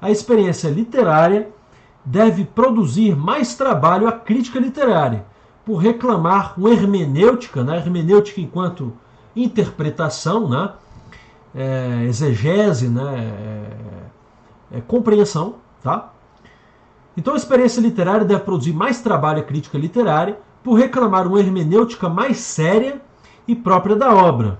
Speaker 1: a experiência literária deve produzir mais trabalho à crítica literária, por reclamar uma hermenêutica, né, hermenêutica enquanto interpretação, né, exegese, né, compreensão. Tá? Então a experiência literária deve produzir mais trabalho à crítica literária, por reclamar uma hermenêutica mais séria e própria da obra,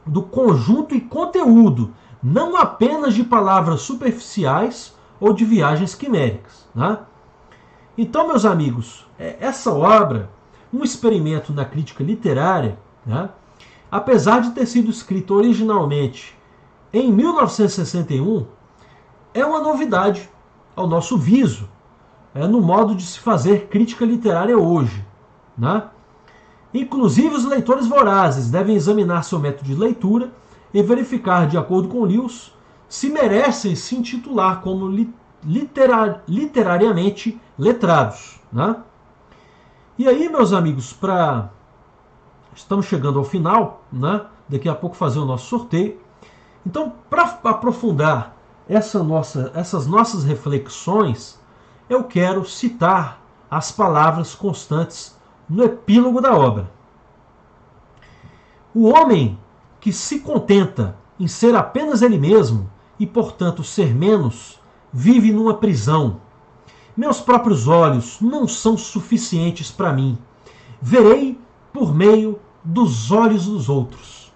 Speaker 1: do conjunto e conteúdo, não apenas de palavras superficiais ou de viagens quiméricas. Né? Então, meus amigos, essa obra, um experimento na crítica literária, né, apesar de ter sido escrita originalmente em 1961, é uma novidade ao nosso viso, no modo de se fazer crítica literária hoje. Né? Inclusive, os leitores vorazes devem examinar seu método de leitura e verificar, de acordo com Lewis, se merecem se intitular como literariamente letrados. Né? E aí, meus amigos, estamos chegando ao final, né? Daqui a pouco fazer o nosso sorteio. Então, para aprofundar essas nossas reflexões, eu quero citar as palavras constantes no epílogo da obra. O homem que se contenta em ser apenas ele mesmo e, portanto, ser menos, vive numa prisão. Meus próprios olhos não são suficientes para mim. Verei por meio dos olhos dos outros.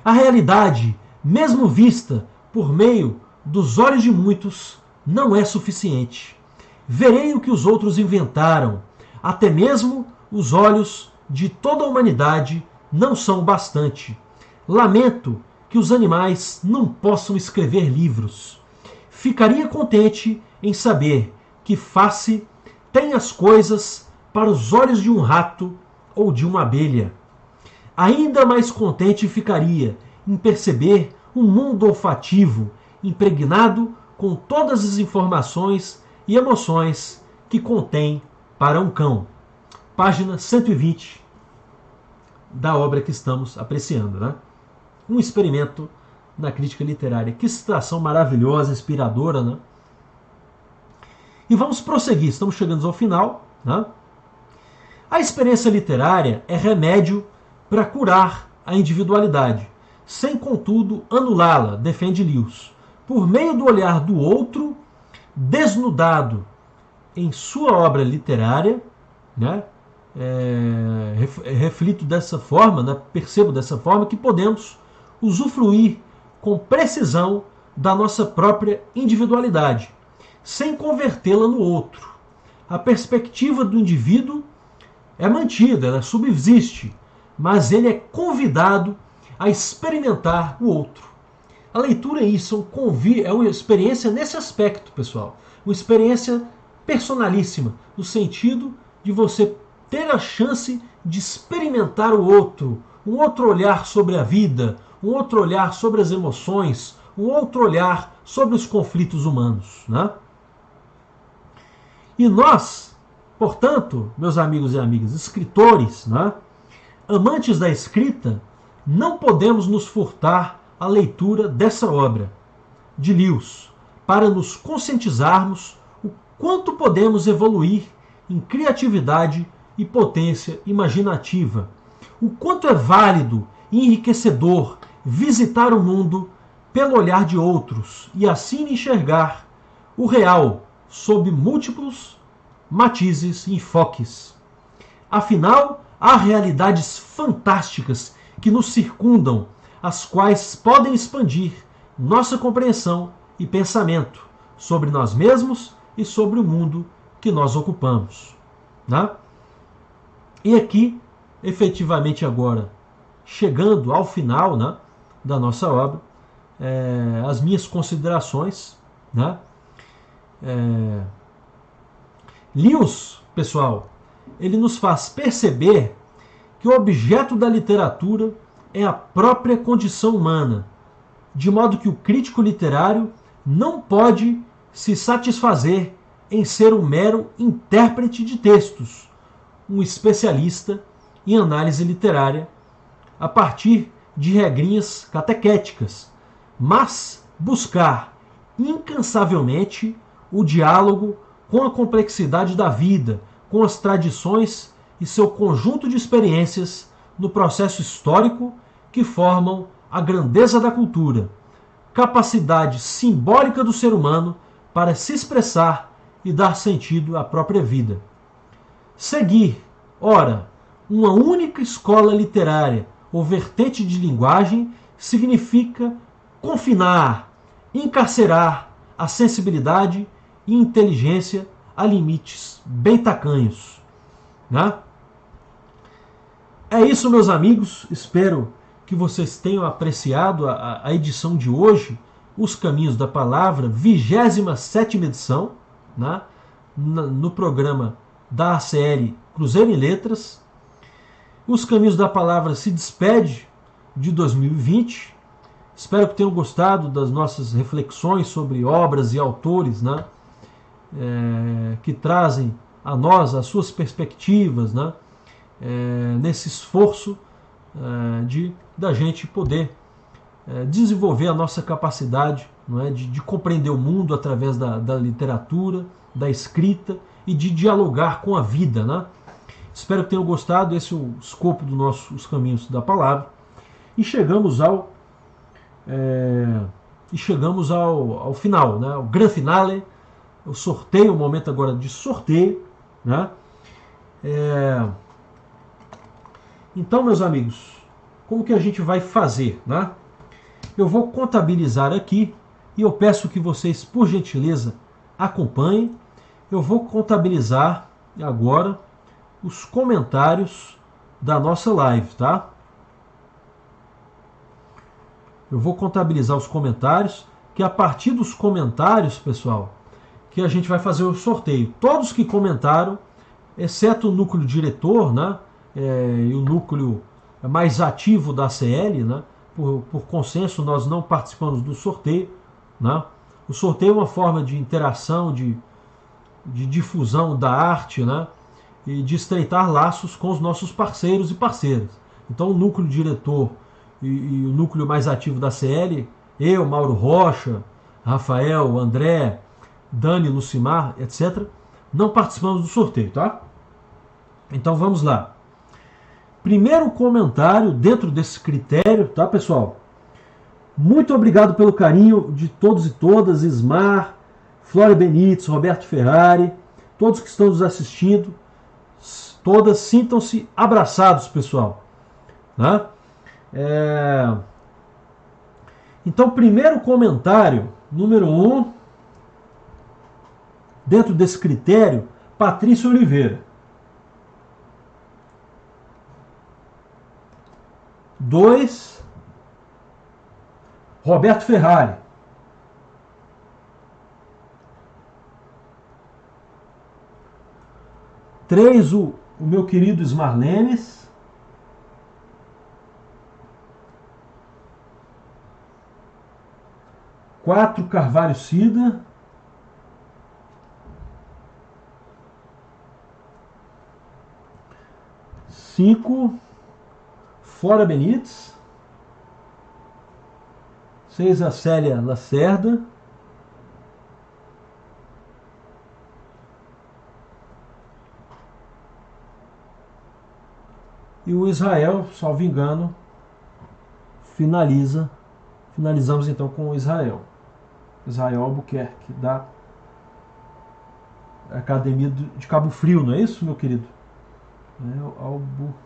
Speaker 1: A realidade, mesmo vista por meio dos olhos de muitos, não é suficiente. Verei o que os outros inventaram, até mesmo os olhos de toda a humanidade não são o bastante. Lamento que os animais não possam escrever livros. Ficaria contente em saber que face tem as coisas para os olhos de um rato ou de uma abelha. Ainda mais contente ficaria em perceber um mundo olfativo impregnado com todas as informações e emoções que contém para um cão. Página 120 da obra que estamos apreciando, né? Um experimento na crítica literária. Que citação maravilhosa, inspiradora, né? E vamos prosseguir, estamos chegando ao final, né? A experiência literária é remédio para curar a individualidade, sem contudo anulá-la, defende Lewis, por meio do olhar do outro, desnudado em sua obra literária, né? Reflito dessa forma, né? Percebo dessa forma que podemos usufruir com precisão da nossa própria individualidade, sem convertê-la no outro. A perspectiva do indivíduo é mantida, ela subsiste, mas ele é convidado a experimentar o outro. A leitura é isso, é uma experiência nesse aspecto, pessoal. Uma experiência personalíssima, no sentido de você ter a chance de experimentar o outro, um outro olhar sobre a vida, um outro olhar sobre as emoções, um outro olhar sobre os conflitos humanos, né? E nós, portanto, meus amigos e amigas, escritores, né, amantes da escrita, não podemos nos furtar a leitura dessa obra de Lewis para nos conscientizarmos o quanto podemos evoluir em criatividade e potência imaginativa, o quanto é válido e enriquecedor visitar o mundo pelo olhar de outros e assim enxergar o real sob múltiplos matizes e enfoques. Afinal, há realidades fantásticas que nos circundam, as quais podem expandir nossa compreensão e pensamento sobre nós mesmos e sobre o mundo que nós ocupamos, né? E aqui, efetivamente agora, chegando ao final, né, da nossa obra, as minhas considerações, né? Lewis, pessoal, ele nos faz perceber que o objeto da literatura é a própria condição humana, de modo que o crítico literário não pode se satisfazer em ser um mero intérprete de textos, um especialista em análise literária a partir de regrinhas catequéticas, mas buscar incansavelmente o diálogo com a complexidade da vida, com as tradições e seu conjunto de experiências no processo histórico que formam a grandeza da cultura, capacidade simbólica do ser humano para se expressar e dar sentido à própria vida. Seguir, ora, uma única escola literária ou vertente de linguagem significa confinar, encarcerar a sensibilidade e inteligência a limites bem tacanhos, né? É isso, meus amigos. Espero que vocês tenham apreciado a edição de hoje, Os Caminhos da Palavra, 27ª edição, né? No programa da série Cruzeiro em Letras. Os Caminhos da Palavra se despede de 2020. Espero que tenham gostado das nossas reflexões sobre obras e autores, né? Que trazem a nós as suas perspectivas, né? Nesse esforço da gente poder desenvolver a nossa capacidade, não é? de compreender o mundo através da literatura, da escrita e de dialogar com a vida, né? Espero que tenham gostado. Esse é o escopo do nosso Os Caminhos da Palavra. E chegamos ao final, né? O grande finale, o sorteio, o momento agora de sorteio, né? Então, meus amigos, como que a gente vai fazer, né? Eu vou contabilizar aqui e eu peço que vocês, por gentileza, acompanhem. Eu vou contabilizar agora os comentários da nossa live, tá? Eu vou contabilizar os comentários, que a partir dos comentários, pessoal, que a gente vai fazer o sorteio. Todos que comentaram, exceto o núcleo diretor, né, e o núcleo mais ativo da ACL, né, por consenso, nós não participamos do sorteio. Né? O sorteio é uma forma de interação, de difusão da arte, né, e de estreitar laços com os nossos parceiros e parceiras. Então, o núcleo diretor e o núcleo mais ativo da ACL, eu, Mauro Rocha, Rafael, André, Dani, Lucimar, etc., não participamos do sorteio, tá? Então vamos lá. Primeiro comentário dentro desse critério, tá, pessoal? Muito obrigado pelo carinho de todos e todas, Ismar, Flória Benites, Roberto Ferrari, todos que estão nos assistindo, todas sintam-se abraçados, pessoal. Né? Então, primeiro comentário, número 1, dentro desse critério, Patrícia Oliveira. 2, Roberto Ferrari. 3, o meu querido Ismar Lemes. 4, Carvalho Cida. 5, Flora Benites. 6, a Célia Lacerda. 5, o Israel, salvo engano, finalizamos então com o Israel Albuquerque, da Academia de Cabo Frio, não é isso, meu querido? Albuquerque.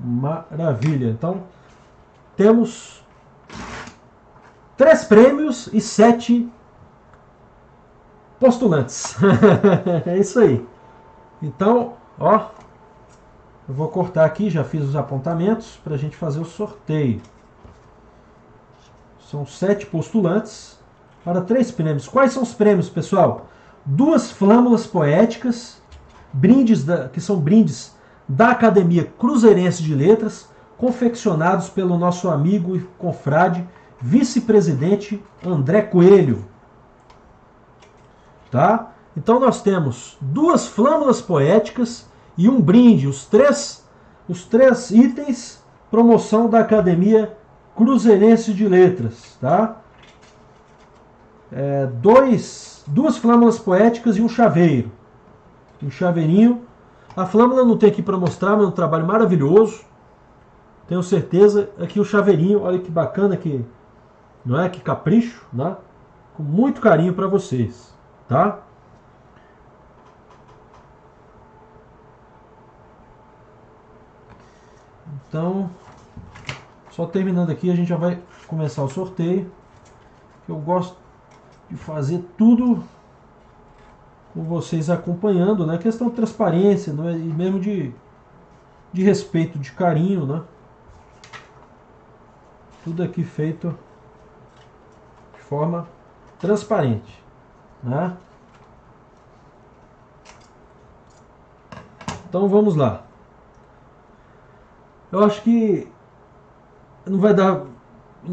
Speaker 1: Maravilha. Então, temos 3 prêmios e 7 postulantes. É isso aí. Então, ó, eu vou cortar aqui, já fiz os apontamentos para a gente fazer o sorteio. São 7 postulantes para 3 prêmios. Quais são os prêmios, pessoal? 2 flâmulas poéticas, que são brindes da Academia Cruzeirense de Letras, confeccionados pelo nosso amigo e confrade, vice-presidente André Coelho. Tá? Então nós temos 2 flâmulas poéticas e um brinde, os três itens, promoção da Academia Cruzeirense de Letras, tá? 2 flâmulas poéticas e um chaveiro. Um chaveirinho. A flâmula não tem aqui para mostrar, mas é um trabalho maravilhoso. Tenho certeza. Aqui o chaveirinho, olha que bacana, não é? Que capricho, né? Com muito carinho para vocês, tá? Então, só terminando aqui, a gente já vai começar o sorteio. Eu gosto de fazer tudo com vocês acompanhando, né? Questão de transparência, né? E mesmo de respeito, de carinho, né? Tudo aqui feito de forma transparente, né? Então vamos lá. Eu acho que não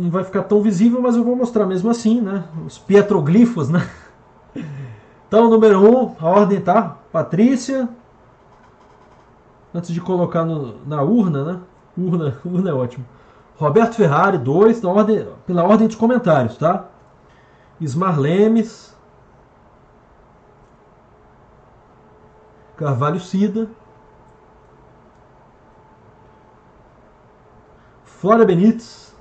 Speaker 1: vai ficar tão visível, mas eu vou mostrar mesmo assim, né? Os petroglifos, né? Então, número 1, a ordem tá? Patrícia. Antes de colocar na urna, né? Urna é ótimo. Roberto Ferrari, 2, pela ordem dos comentários, tá? Ismar Lemes. Carvalho Cida. Flora Benites.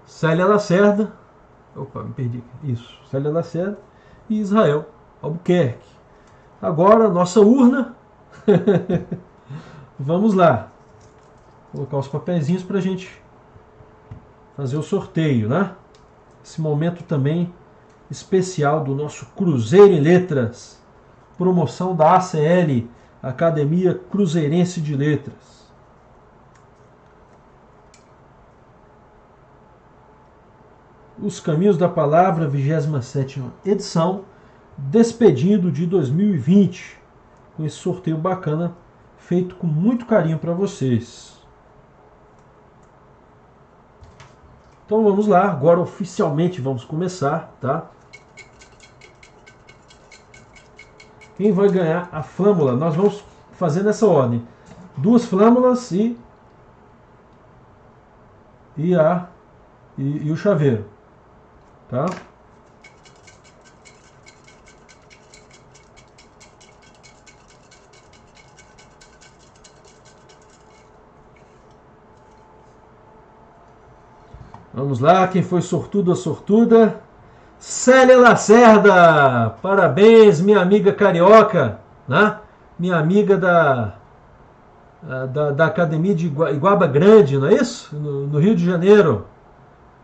Speaker 1: Célia Lacerda. Opa, me perdi. Isso, Célia Lacerda. E Israel Albuquerque. Agora, nossa urna. Vamos lá. Vou colocar os papeizinhos para a gente fazer o sorteio, né? Esse momento também especial do nosso Cruzeiro em Letras. Promoção da ACL Academia Cruzeirense de Letras. Os Caminhos da Palavra, 27ª edição, despedindo de 2020, com esse sorteio bacana, feito com muito carinho para vocês. Então vamos lá, agora oficialmente vamos começar, tá? Quem vai ganhar a flâmula? Nós vamos fazer nessa ordem: 2 flâmulas e o chaveiro, tá? Vamos lá, quem foi sortudo ou sortuda? Célia Lacerda! Parabéns, minha amiga carioca, né? Minha amiga da Academia de Iguaba Grande, não é isso? No Rio de Janeiro.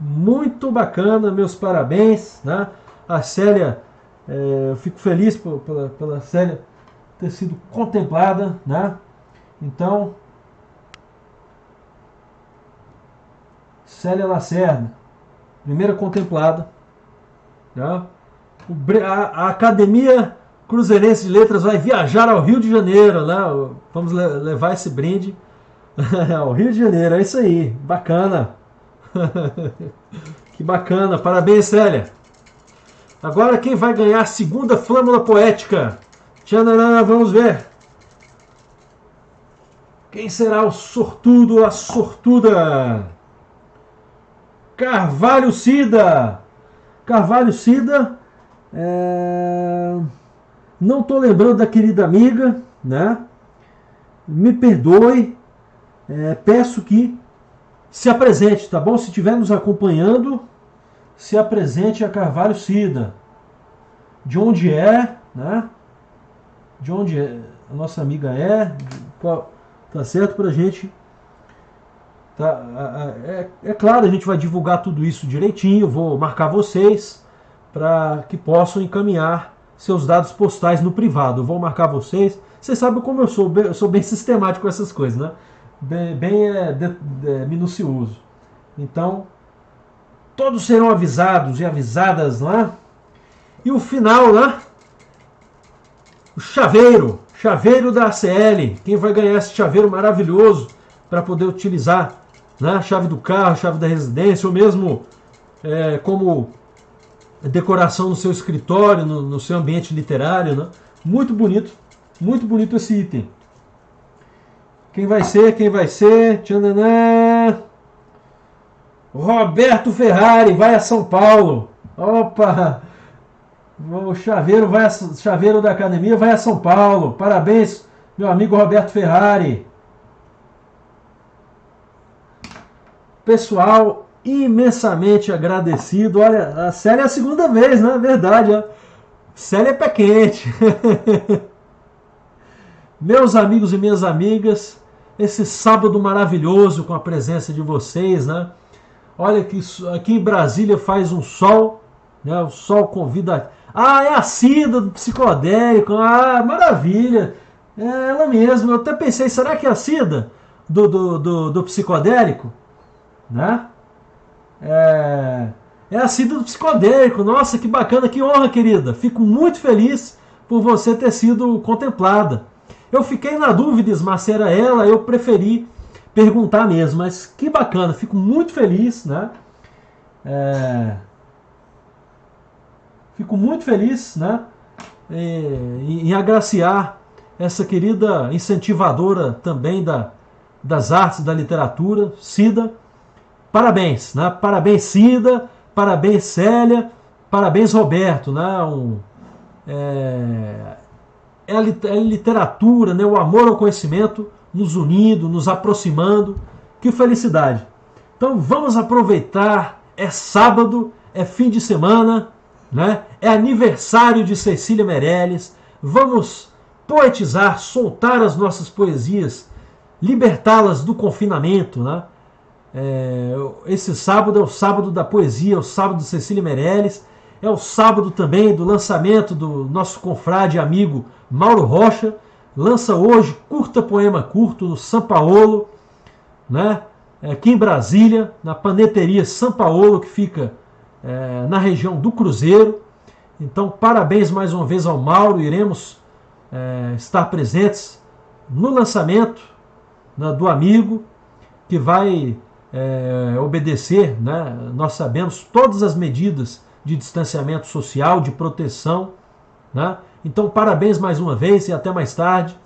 Speaker 1: Muito bacana, meus parabéns, né? A Célia, eu fico feliz pela Célia ter sido contemplada, né? Então, Célia Lacerda, primeira contemplada, tá? A Academia Cruzeirense de Letras vai viajar ao Rio de Janeiro, né? Vamos levar esse brinde ao Rio de Janeiro, é isso aí, bacana. Que bacana, parabéns, Célia. Agora quem vai ganhar a segunda flâmula poética? Tchananã, vamos ver. Quem será o sortudo ou a sortuda? Carvalho Cida. Carvalho Cida. Não estou lembrando da querida amiga, né? Me perdoe. Peço que se apresente, tá bom? Se estiver nos acompanhando, se apresente a Carvalho Cida. De onde é, né? De onde a nossa amiga é. Tá certo pra gente. Tá, claro, a gente vai divulgar tudo isso direitinho. Vou marcar vocês para que possam encaminhar seus dados postais no privado. Eu vou marcar vocês. Vocês sabem como eu sou bem sistemático com essas coisas, né? Bem minucioso. Então, todos serão avisados e avisadas lá. E o final, né? O chaveiro da ACL. Quem vai ganhar esse chaveiro maravilhoso para poder utilizar, né? A chave do carro, a chave da residência, ou mesmo como decoração no seu escritório, no seu ambiente literário, né? Muito bonito esse item. Quem vai ser? Tchananã. Roberto Ferrari vai a São Paulo. Opa! O chaveiro da academia vai a São Paulo. Parabéns, meu amigo Roberto Ferrari. Pessoal, imensamente agradecido. Olha, a Célia é a segunda vez, né? Verdade, ó. Célia é pé quente. Meus amigos e minhas amigas, esse sábado maravilhoso com a presença de vocês, né? Olha que aqui em Brasília faz um sol, né? O sol convida. É a Cida do Psicodélico. Maravilha. É ela mesma. Eu até pensei, será que é a Cida do Psicodélico? Né? É a Cida do Psicodélico. Nossa, que bacana, que honra, querida. Fico muito feliz por você ter sido contemplada. Eu fiquei na dúvida, Ismar, se era ela, eu preferi perguntar mesmo, mas que bacana, fico muito feliz, né? Fico muito feliz, né? Em agraciar essa querida incentivadora também das artes, da literatura, Cida. Parabéns, né? Parabéns, Cida, parabéns, Célia, parabéns, Roberto, né? É a literatura, né? O amor ao conhecimento nos unindo, nos aproximando. Que felicidade! Então vamos aproveitar, é sábado, é fim de semana, né? É aniversário de Cecília Meirelles. Vamos poetizar, soltar as nossas poesias, libertá-las do confinamento, né? Esse sábado é o sábado da poesia, é o sábado de Cecília Meirelles, é o sábado também do lançamento do nosso confrade e amigo Mauro Rocha. lança hoje Curta Poema Curto no São Paulo, né? Aqui em Brasília, na Paneteria São Paulo, que fica na região do Cruzeiro. Então, parabéns mais uma vez ao Mauro. Iremos estar presentes no lançamento, né, do amigo, que vai obedecer, né, nós sabemos, todas as medidas de distanciamento social, de proteção, né? Então, parabéns mais uma vez e até mais tarde,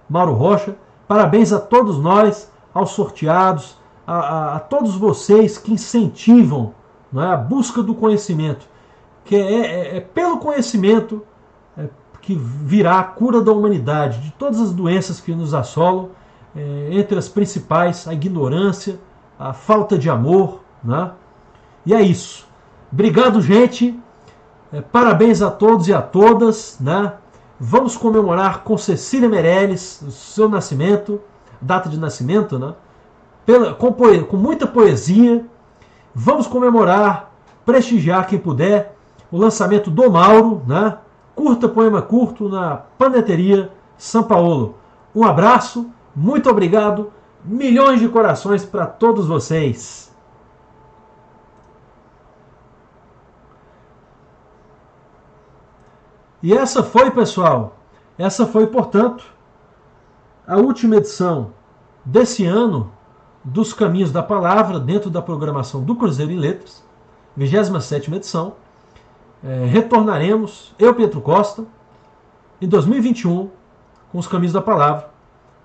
Speaker 1: Mauro Rocha. Parabéns a todos nós, aos sorteados, a todos vocês que incentivam, né, a busca do conhecimento, que é pelo conhecimento que virá a cura da humanidade, de todas as doenças que nos assolam, entre as principais, a ignorância, a falta de amor, né? E é isso. Obrigado, gente. Parabéns a todos e a todas, né? Vamos comemorar com Cecília Meirelles o seu nascimento, data de nascimento, né? Com muita poesia. Vamos comemorar, prestigiar quem puder, o lançamento do Mauro, né? Curta Poema Curto na Paneteria São Paulo. Um abraço, muito obrigado, milhões de corações para todos vocês. E essa foi, pessoal, portanto, a última edição desse ano dos Caminhos da Palavra, dentro da programação do Cruzeiro em Letras, 27ª edição. Retornaremos, eu, Pietro Costa, em 2021, com os Caminhos da Palavra,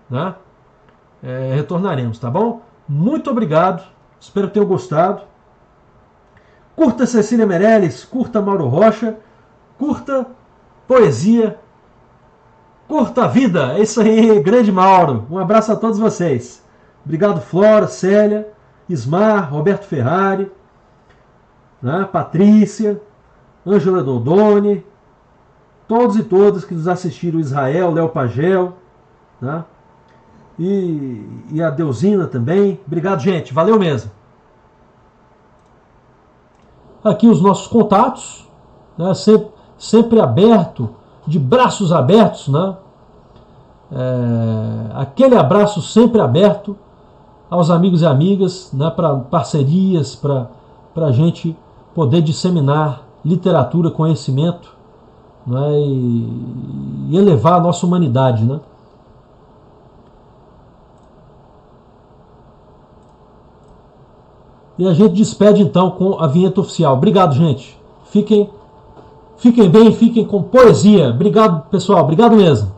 Speaker 1: né? Retornaremos, tá bom? Muito obrigado, espero que tenham gostado. Curta Cecília Meirelles, curta Mauro Rocha, curta poesia, curta a vida. É isso aí, grande Mauro. Um abraço a todos vocês. Obrigado, Flora, Célia, Ismar, Roberto Ferrari, né? Patrícia, Ângela Dodoni, todos e todas que nos assistiram, Israel, Léo Pagel, né? E a Deusina também. Obrigado, gente. Valeu mesmo. Aqui os nossos contatos, né? Sempre aberto, de braços abertos, né? Aquele abraço sempre aberto aos amigos e amigas, né? Para parcerias, para a gente poder disseminar literatura, conhecimento, né? E elevar a nossa humanidade, né? E a gente despede então com a vinheta oficial. Obrigado, gente. Fiquem bem, fiquem com poesia. Obrigado, pessoal. Obrigado mesmo.